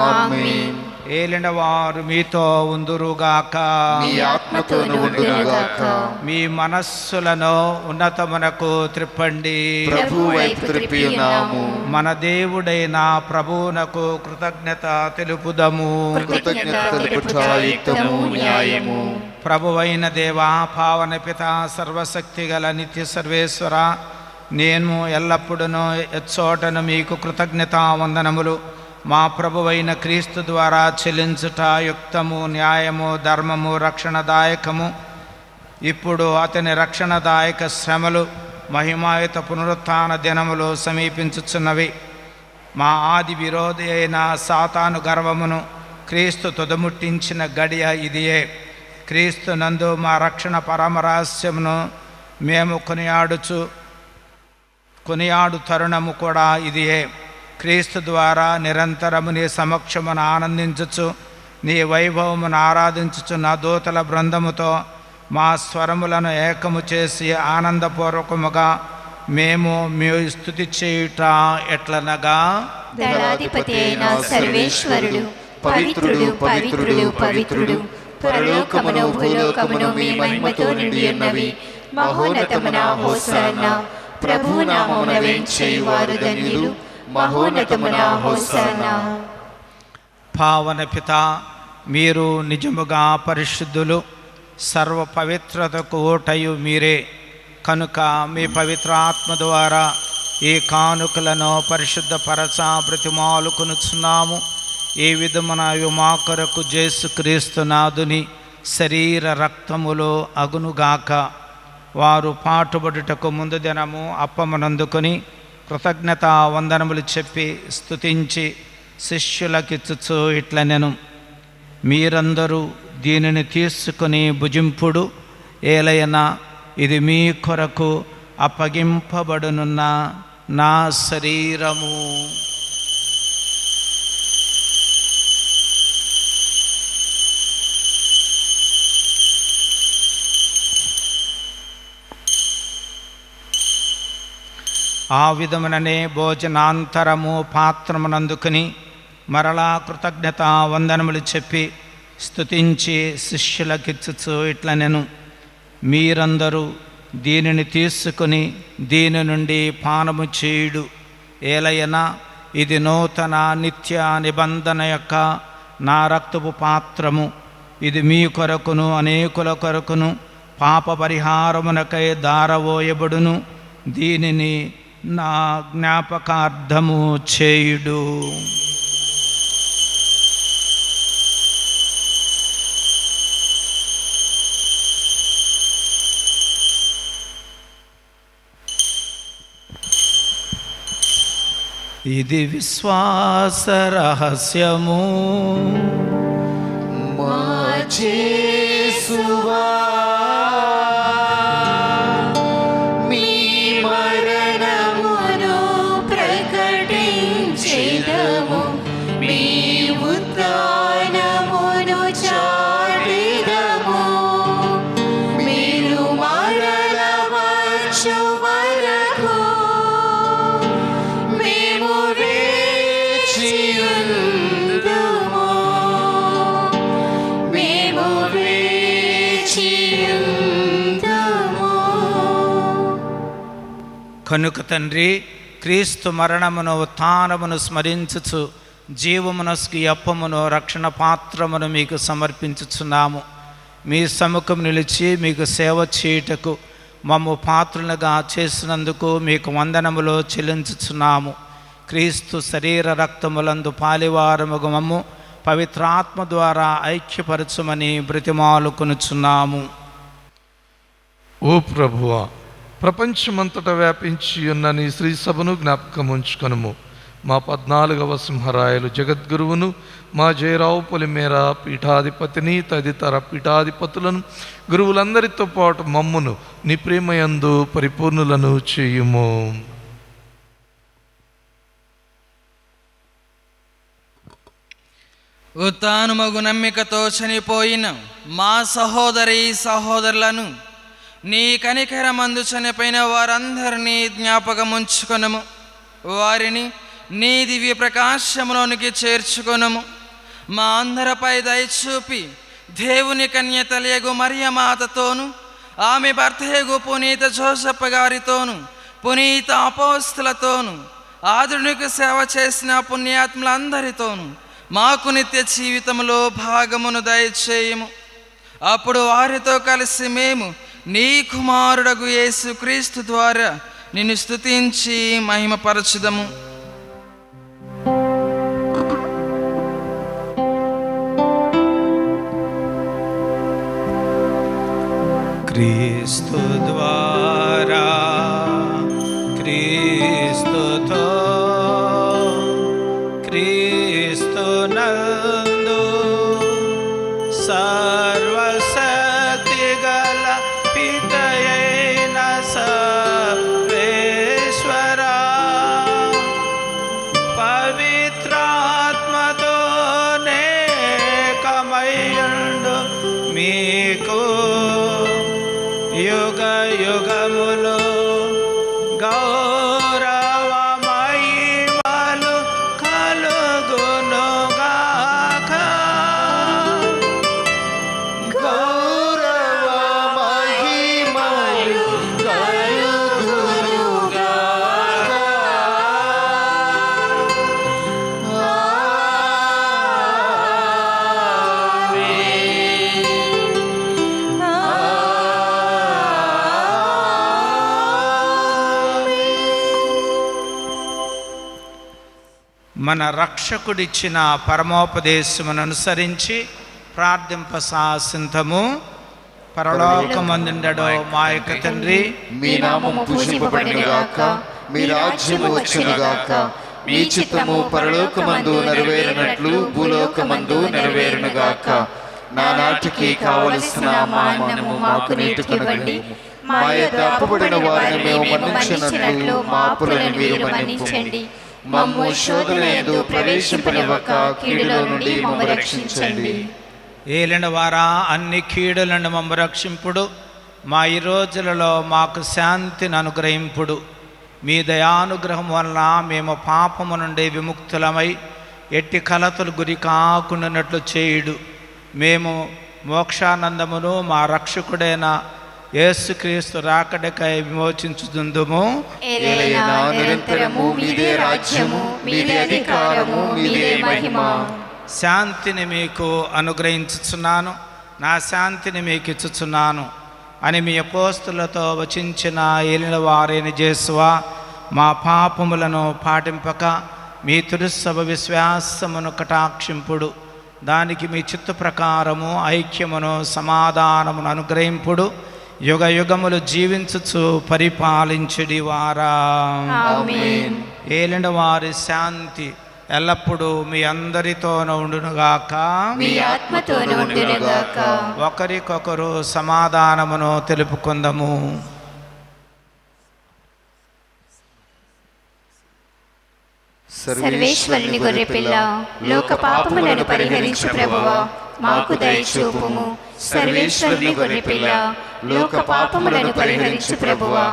Speaker 2: ఆమేన్.
Speaker 5: ఏలిన వారు మీతో ఉందురుగాక,
Speaker 2: మీ ఆత్మతోను ఉండునుగాక.
Speaker 5: మీ మనస్సులను ఉన్నతమునకు త్రిప్పండి.
Speaker 2: ప్రభు వైపు త్రిప్పియున్నాము.
Speaker 5: మన దేవుడైన ప్రభువునకు కృతజ్ఞత తెలుపుదము.
Speaker 2: కృతజ్ఞత తెలుపుట యుక్తము, న్యాయము.
Speaker 5: ప్రభువైన దేవా, పావన పిత, సర్వశక్తి గల నిత్య సర్వేశ్వర, నేను ఎల్లప్పుడూ ఎచ్చోటను మీకు కృతజ్ఞతా వందనములు మా ప్రభువైన క్రీస్తు ద్వారా చెల్లించుట యుక్తము, న్యాయము, ధర్మము, రక్షణదాయకము. ఇప్పుడు అతని రక్షణదాయక శ్రమలు, మహిమాయుత పునరుత్థాన దినములు సమీపించుచున్నవి. మా ఆది విరోధి అయిన సాతాను గర్వమును క్రీస్తు తుదముట్టించిన గడియ ఇదియే. క్రీస్తు నందు మా రక్షణ పరమరహస్యమును మేము కొనియాడు తరుణము కూడా ఇదియే. క్రీస్తు ద్వారా నిరంతరము నీ సమక్షమును ఆనందించుచు నీ వైభవమును ఆరాధించుచున్న దూతల బృందముతో మా స్వరములను ఏకము చేసి ఆనందపూర్వకముగా మేము మీ స్తుతి చేయుట ఎట్లనగా,
Speaker 8: దళాధిపతి అయిన సర్వేశ్వరుడు పవిత్రుడు పవిత్రుడు పవిత్రుడు, పరలోకమును భూలోకమును మీ మహిమతో నిండి ఉన్నవి. మహోన్నతమున హోసన్నా, ప్రభు నామమున వేంచేయువారు ధన్యులు. మహోన్నతమున హోసన్నా.
Speaker 5: పావన పిత, మీరు నిజముగా పరిశుద్ధులు, సర్వ పవిత్రతకు ఓటయు మీరే. కనుక మీ పవిత్ర ఆత్మ ద్వారా ఈ కానుకలను పరిశుద్ధపరచ బ్రతిమాలుకొనుచున్నాము. ఈ విధమున మా కొరకు యేసుక్రీస్తునాథుని శరీర రక్తములు అగునుగాక. వారు పాటుబడుటకు ముందు దినము అప్పమునందుకొని కృతజ్ఞత వందనములు చెప్పి స్తుతించి శిష్యులకిచ్చుచు ఇట్లనెను, మీరందరూ దీనిని తీసుకుని భుజింపుడు, ఏలయనా ఇది మీ కొరకు అప్పగింపబడునున్న నా శరీరము. ఆ విధముననే భోజనాంతరము పాత్రమునందుకుని మరలా కృతజ్ఞత వందనములు చెప్పి స్తుతించి శిష్యులకిచ్చుచు ఇట్లనెను, మీరందరూ దీనిని తీసుకుని దీని నుండి పానము చేయుడు, ఏలయనా ఇది నూతన నిత్య నిబంధన యొక్క నా రక్తపు పాత్రము. ఇది మీ కొరకును అనేకుల కొరకును పాప పరిహారమునకై దారవోయబడును. దీనిని నా జ్ఞాపకార్థము చేయుడు. ఇది విశ్వాస రహస్యము.
Speaker 2: మా యేసువా, మీ మరణమును ప్రకటించెదము, మీ ఉత్థానమును చాటెదము. మీరు మరల వచ్చు వరకు మేము వేచియుందుము, మేము వేచియుందుము.
Speaker 5: కనుక తండ్రి, క్రీస్తు మరణమును ఉత్థానమును స్మరించుచు జీవమునస్కి అప్పమును రక్షణ పాత్రమును మీకు సమర్పించుచున్నాము. మీ సముఖం నిలిచి మీకు సేవ చేయుటకు మమ్ము పాత్రులుగా చేసినందుకు మీకు వందనములో చెల్లించుచున్నాము. క్రీస్తు శరీర రక్తములందు పాలివారముగు మమ్ము పవిత్రాత్మ ద్వారా ఐక్యపరచుమని బ్రతిమాలుకొనుచున్నాము.
Speaker 7: ఓ ప్రభువా, ప్రపంచమంతటా వ్యాపించి ఉన్న నీ శ్రీ సభను జ్ఞాపకం ఉంచుకొనుము. మా 14వ సింహరాయలు జగద్గురువును, మా జయరావు పొలిమేర పీఠాధిపతిని తదితర పీఠాధిపతులను, గురువులందరితో పాటు మమ్మును నీ ప్రేమయందు పరిపూర్ణులను చేయుము.
Speaker 4: ఉత్థానమగు నమ్మికతో చనిపోయిన మా సహోదరి సహోదరులను, నీ కనికరమందు చనిపోయిన వారందరినీ జ్ఞాపకముంచుకొనుము. వారిని నీ దివ్య ప్రకాశములోనికి చేర్చుకొనుము. మా అందరిపై దయచూపి దేవుని కన్య తల్లియగు మరియ మాతతోను, ఆమె భర్తయగు పునీత జోసెఫ్ గారితోను, పునీత అపోస్తులతోను, ఆధునిక సేవ చేసిన పుణ్యాత్ములందరితోను మాకు నిత్య జీవితంలో భాగమును దయచేయము. అప్పుడు వారితో కలిసి మేము నీ కుమారుడగు యేసుక్రీస్తు ద్వారా నిన్ను స్తుతించి మహిమపరచుదము.
Speaker 5: క్రీస్తు ద్వారా, క్రీస్తుతో, క్రీస్తునందు సర్వశక్తి గల పితయైన సర్వేశ్వరా, పవిత్రాత్మతో నేకమయ్యుండు మీకు యుగ యుగములు గౌరవ మహిమలు కలుగునుగాక.
Speaker 2: గౌరవ మహిమలు కలుగునుగాక.
Speaker 5: మన రక్షకుడిచ్చిన పరమోపదేశమును అనుసరించి ప్రార్థింపసాసింతము. పరలోకమందుండెడో మా యొక్క తండ్రి,
Speaker 2: మీ నామం పూజింపబడునుగాక, మీ రాజ్యము వచ్చునుగాక, మీ చిత్తము పరలోకమందు నెరవేరినట్లు భూలోకమందు నెరవేరునుగాక. నానాటికి కావలసిన మా అన్నము మాకు నేర్చుకొనండి. మా యొక్క అప్పుబడిన వారిని మేము మన్నించినట్లు మా అప్పులను మీరు మన్నించండి. మమ్ము శోధనయందు ప్రవేశింపనివ్వక కీడులో నుండి మమ్ము రక్షించండి.
Speaker 5: ఏలిన వారా, అన్ని కీడులను మమ్ము రక్షింపుడు. మా ఈ రోజులలో మాకు శాంతిని అనుగ్రహింపుడు. మీ దయానుగ్రహం వలన మేము పాపము నుండి విముక్తులమై ఎట్టి కలతలు గురి కాకుండానట్లు చేయుడు. మేము మోక్షానందమును మా రక్షకుడైన యేసుక్రీస్తు రాకడకై విమోచించుదుము.
Speaker 8: ఏలైనా నిరంతరము మీదే రాజ్యము, మీదే అధికారము, మీదే మహిమ.
Speaker 5: శాంతిని మీకు అనుగ్రహించుచున్నాను, నా శాంతిని మీకు ఇచ్చుచున్నాను అని మీ అపోస్తులతో వచించిన ఏలిన వారైన యేసువా, మా పాపములను పాటింపక మీ తురుసభ విశ్వాసమును కటాక్షింపుడు. దానికి మీ చిత్త ప్రకారము ఐక్యమును సమాధానమును అనుగ్రహింపుడు. యుగ యుగములు జీవించుచు పరిపాలించుడి వారా.
Speaker 8: ఆమేన్.
Speaker 5: ఏలిన వారి శాంతి ఎల్లప్పుడూ మీ అందరితోనూ ఉండునుగాక,
Speaker 8: మీ ఆత్మతోనూ ఉండునుగాక.
Speaker 5: ఒకరికొకరు సమాధానమును తెలుపుకుందము.
Speaker 8: సర్వేశ్వరుని గొర్రెపిల్ల, లోక పాపములను పరిహరించు ప్రభువా, మాకు దయచూపుము. సర్వేశ్వరుని గొర్రెపిల్ల, లోక పాపములను పరిహరించు ప్రభువా,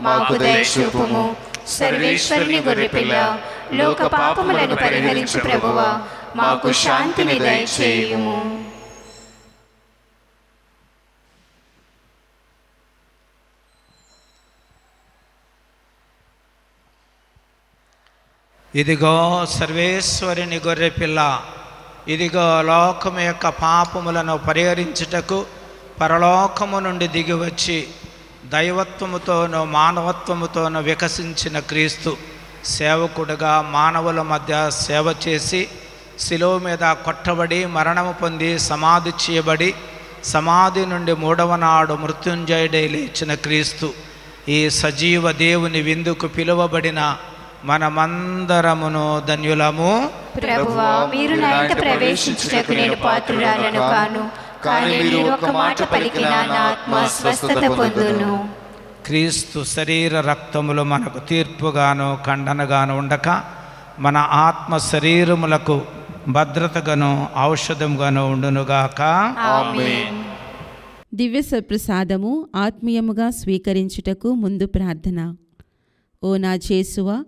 Speaker 8: మాకు దయచూపుము. సర్వేశ్వరుని గొర్రెపిల్ల, లోక పాపములను పరిహరించు ప్రభువా, మాకు శాంతిని దయచేయుము.
Speaker 5: ఇదిగో సర్వేశ్వరుని గొర్రెపిల్ల, ఇదిగో లోకము యొక్క పాపములను పరిహరించుటకు పరలోకము నుండి దిగివచ్చి దైవత్వముతోనూ మానవత్వముతోనూ వికసించిన క్రీస్తు సేవకుడుగా మానవుల మధ్య సేవ చేసి శిలువ మీద కొట్టబడి మరణము పొంది సమాధి చేయబడి సమాధి నుండి 3వ నాడు మృత్యుంజయుడై లేచిన క్రీస్తు ఈ సజీవ దేవుని విందుకు పిలువబడిన మనమందరమును ధన్యులము.
Speaker 8: ప్రభువా, మీరు నా ఇంట ప్రవేశించుటకు నేను పాత్రురాలను కాను, కానీ మీరు ఒక మాట పలికినా నా ఆత్మ స్వస్థత పొందును.
Speaker 5: క్రీస్తు శరీర రక్తములు మనకు తీర్పుగాను ఖండనగాను ఉండక మన ఆత్మ శరీరములకు భద్రతగాను ఔషధంగాను ఉండునుగాక.
Speaker 8: ఆమేన్.
Speaker 1: దివ్య సప్రసాదము ఆత్మీయముగా స్వీకరించుటకు ముందు ప్రార్థన. ఓ నా యేసువా,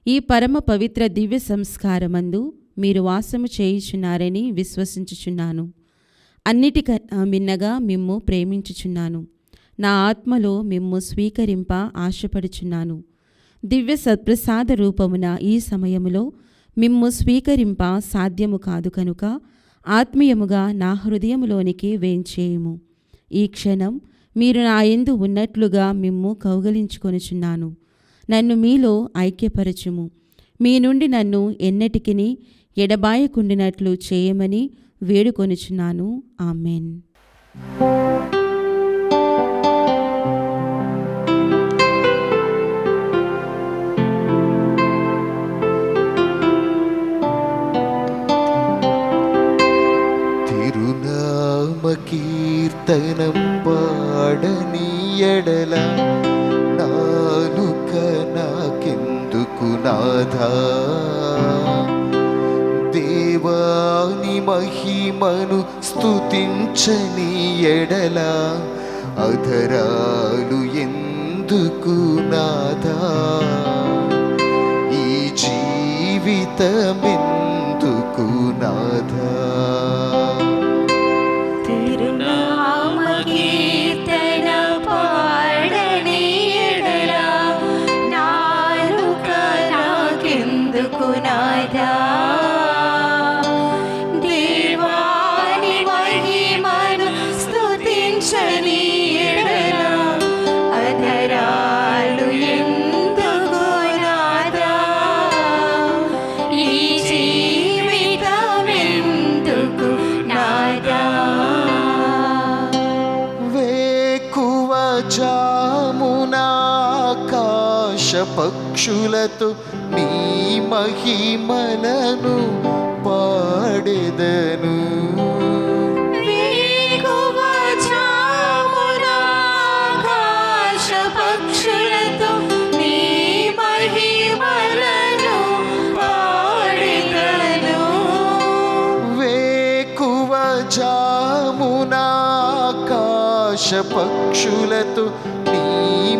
Speaker 1: ఈ పరమ పవిత్ర దివ్య సంస్కారమందు మీరు వాసము చేయుచున్నారని విశ్వసించుచున్నాను. అన్నిటికన్నా మిన్నగా మిమ్ము ప్రేమించుచున్నాను. నా ఆత్మలో మిమ్ము స్వీకరింప ఆశపడుచున్నాను. దివ్య సత్ప్రసాద రూపమున ఈ సమయములో మిమ్ము స్వీకరింప సాధ్యము కాదు కనుక ఆత్మీయముగా నా హృదయములోనికి వేంచేయుము. ఈ క్షణం మీరు నా యందు ఉన్నట్లుగా మిమ్ము కౌగలించుకొనుచున్నాను. నన్ను మీలో ఐక్యపరచుము. మీ నుండి నన్ను ఎన్నటికిని ఎడబాయకుండినట్లు చేయమని వేడుకొనుచున్నాను. ఆమెన్.
Speaker 2: తిరునామ కీర్తనం పాడని ఎడల నాలుక నాకెందుకు నాథా, దేవాని మహిమను స్తుతించని ఎడల అధరాలు ఎందుకు నాథా, ఈ జీవితమెందుకు నాథా.
Speaker 8: తిరునామ కీర్తన పాడని ఎడల నాలుక నాకెందుకు నాథా, దేవాని మహిమను స్తుతించని ఎడల అధరాలు ఎందుకు నాథా, ఈ జీవితమెందుకు నాథా.
Speaker 2: వేకువ జామున ఆకాశ పక్షులతో నీ మహిమలను పాడెదను.
Speaker 8: వేకువ జామున ఆకాశ పక్షులతో నీ మహిమలను పాడెదను.
Speaker 2: వేకువ జామున ఆకాశ పక్షులతో నీ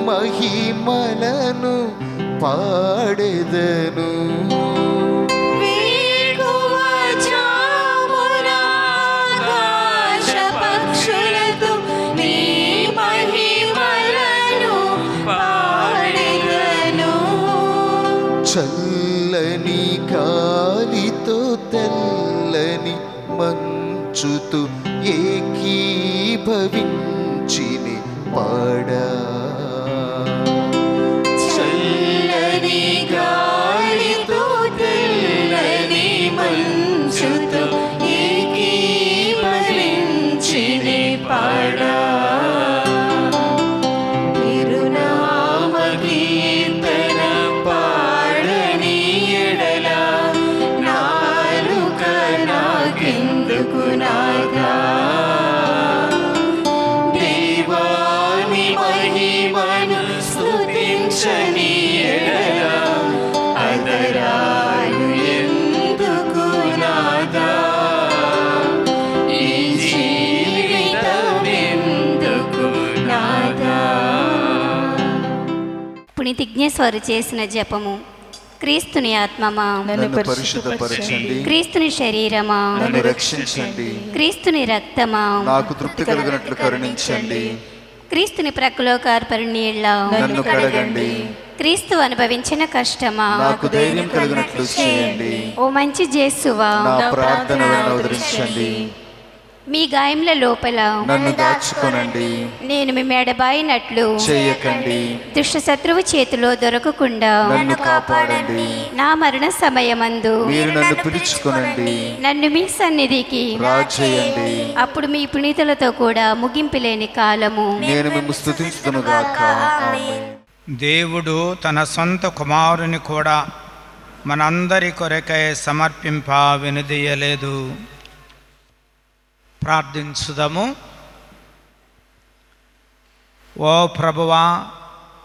Speaker 2: మహిమలను పాడెదను.
Speaker 8: పక్షులతో నీ మహిమలను పాడెదను.
Speaker 2: చల్లని గాలితో తెల్లని మంచుతో ఏకీభవించిని పాడా.
Speaker 8: చల్లని గాలితో తెల్లని మంచుతో ఏకీభవించిని పాడా. తిరునామ కీర్తన పాడని ఎడల నాలుక నాకెందుకు నాదా. దేవాని మహిమను స్తుతించని ఎడల అదరాలు ఎందుకు నాదా. ఈ జీవితం ఎందుకు నాదా.
Speaker 9: పుణితిజ్ఞేశ్వరు చేసిన జపము. క్రీస్తుని ఆత్మమా
Speaker 2: నన్ను పరిశుద్ధపరచండి.
Speaker 9: క్రీస్తుని శరీరమా
Speaker 2: నన్ను రక్షించండి.
Speaker 9: క్రీస్తుని రక్తమా
Speaker 2: నాకు తృప్తి కలిగినట్లు కరుణించండి.
Speaker 9: క్రీస్తుని ప్రక్కలో కార్పరు నీళ్ళ
Speaker 2: నన్ను కడగండి.
Speaker 9: క్రీస్తు అనుభవించిన కష్టమా
Speaker 2: నాకు ధైర్యం కలిగినట్లు చేయండి.
Speaker 9: ఓ మంచి జేసువా
Speaker 2: నా ప్రార్థనలను అనువదించండి.
Speaker 9: మీ గాయముల లోపల
Speaker 2: నన్ను దాచుకొనండి.
Speaker 9: నేను మీ మెడబాయినట్లు
Speaker 2: చేయకండి.
Speaker 9: దుష్ట శత్రువు చేతిలో దొరకకుండా
Speaker 2: నన్ను కాపాడండి.
Speaker 9: నా మరణ సమయమందు
Speaker 2: మీరు నన్ను పిలుచుకొనండి.
Speaker 9: నన్ను మీ సన్నిధికి
Speaker 2: రాజేయండి.
Speaker 9: అప్పుడు మీ పునీతులతో కూడా ముగింపు లేని కాలము
Speaker 2: నేను మిమ్ము స్తుతించుదునుగాక. ఆమేన్.
Speaker 5: దేవుడు తన సొంత కుమారుని కూడా మనందరి కొరకై సమర్పింప వెనుదీయలేదు. ప్రార్థించుదాము. ఓ ప్రభువా,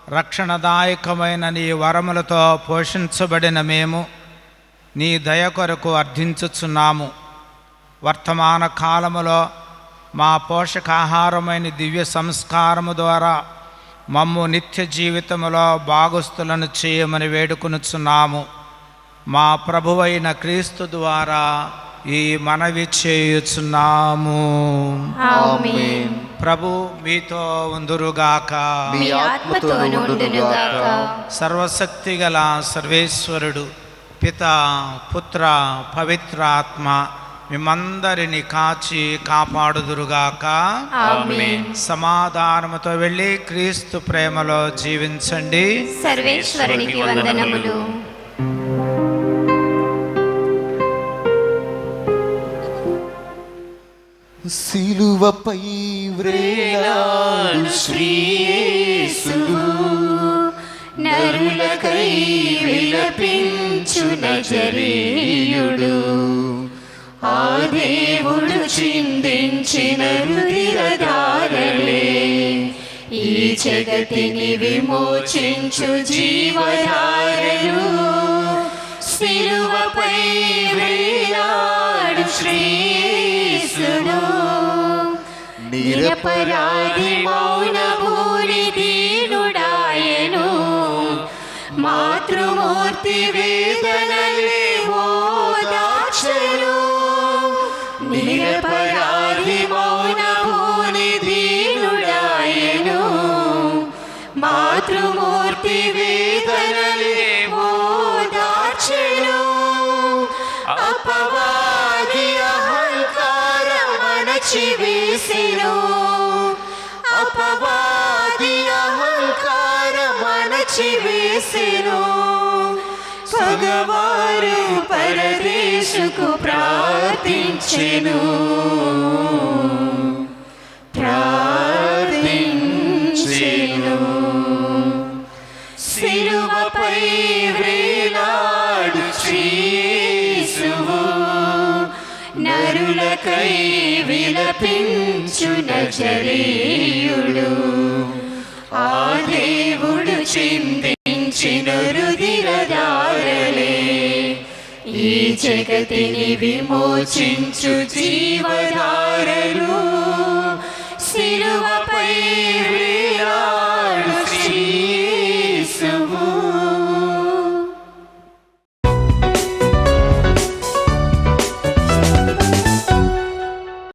Speaker 5: రక్షణదాయకమైన నీ వరములతో పోషించబడిన మేము నీ దయ కొరకు అర్థించుచున్నాము. వర్తమాన కాలములో మా పోషకాహారమైన దివ్య సంస్కారము ద్వారా మమ్ము నిత్య జీవితములో భాగస్థులను చేయమని వేడుకొనుచున్నాము. మా ప్రభువైన క్రీస్తు ద్వారా ఈ మనవి చేయుచున్నాము.
Speaker 2: ఆమేన్.
Speaker 5: ప్రభు మీతో ఉందురుగాక.
Speaker 2: మీ ఆత్మతోను ఉండునుగాక.
Speaker 5: సర్వశక్తి గల సర్వేశ్వరుడు పిత, పుత్ర, పవిత్ర ఆత్మ మిమ్మందరిని కాచి కాపాడుదురుగాక.
Speaker 9: ఆమేన్.
Speaker 5: సమాధానముతో వెళ్ళి క్రీస్తు ప్రేమలో జీవించండి.
Speaker 9: సర్వేశ్వరునికి వందనములు.
Speaker 2: సిలువపై వ్రేలాడు శ్రీయేసుడు
Speaker 8: నరులకై విలపించు నజరేయుడు. ఆ దేవుడు చిందించిన రుధిరధారలే ఈ జగతిని విమోచించు జీవధారలు. సిలువపై వేలాడు శ్రీయేసుడు నిరపరాధి మౌనభూని దీనుడాయను. మాతృమూర్తి వేదనలే ఓదార్చెను. నిరపరాధి మౌనభూని దీనుడాయను. మాతృమూర్తి వేదనలే ఓదార్చెను. అపవాది అహంకారం అణచివేసెను. అపవాది అహంకారం అణచివేసెను. పగవారు పరదేశుకు ప్రార్థించెను. ప్రార్థించెను. సిలువపై వేలాడు శ్రీయేసువు నరులకై విలపించు నజరేయుడు. ఆ దేవుడు చిందించిన రుధిరధారలే ఈ జగతిని విమోచించు జీవధారలు. సిలువ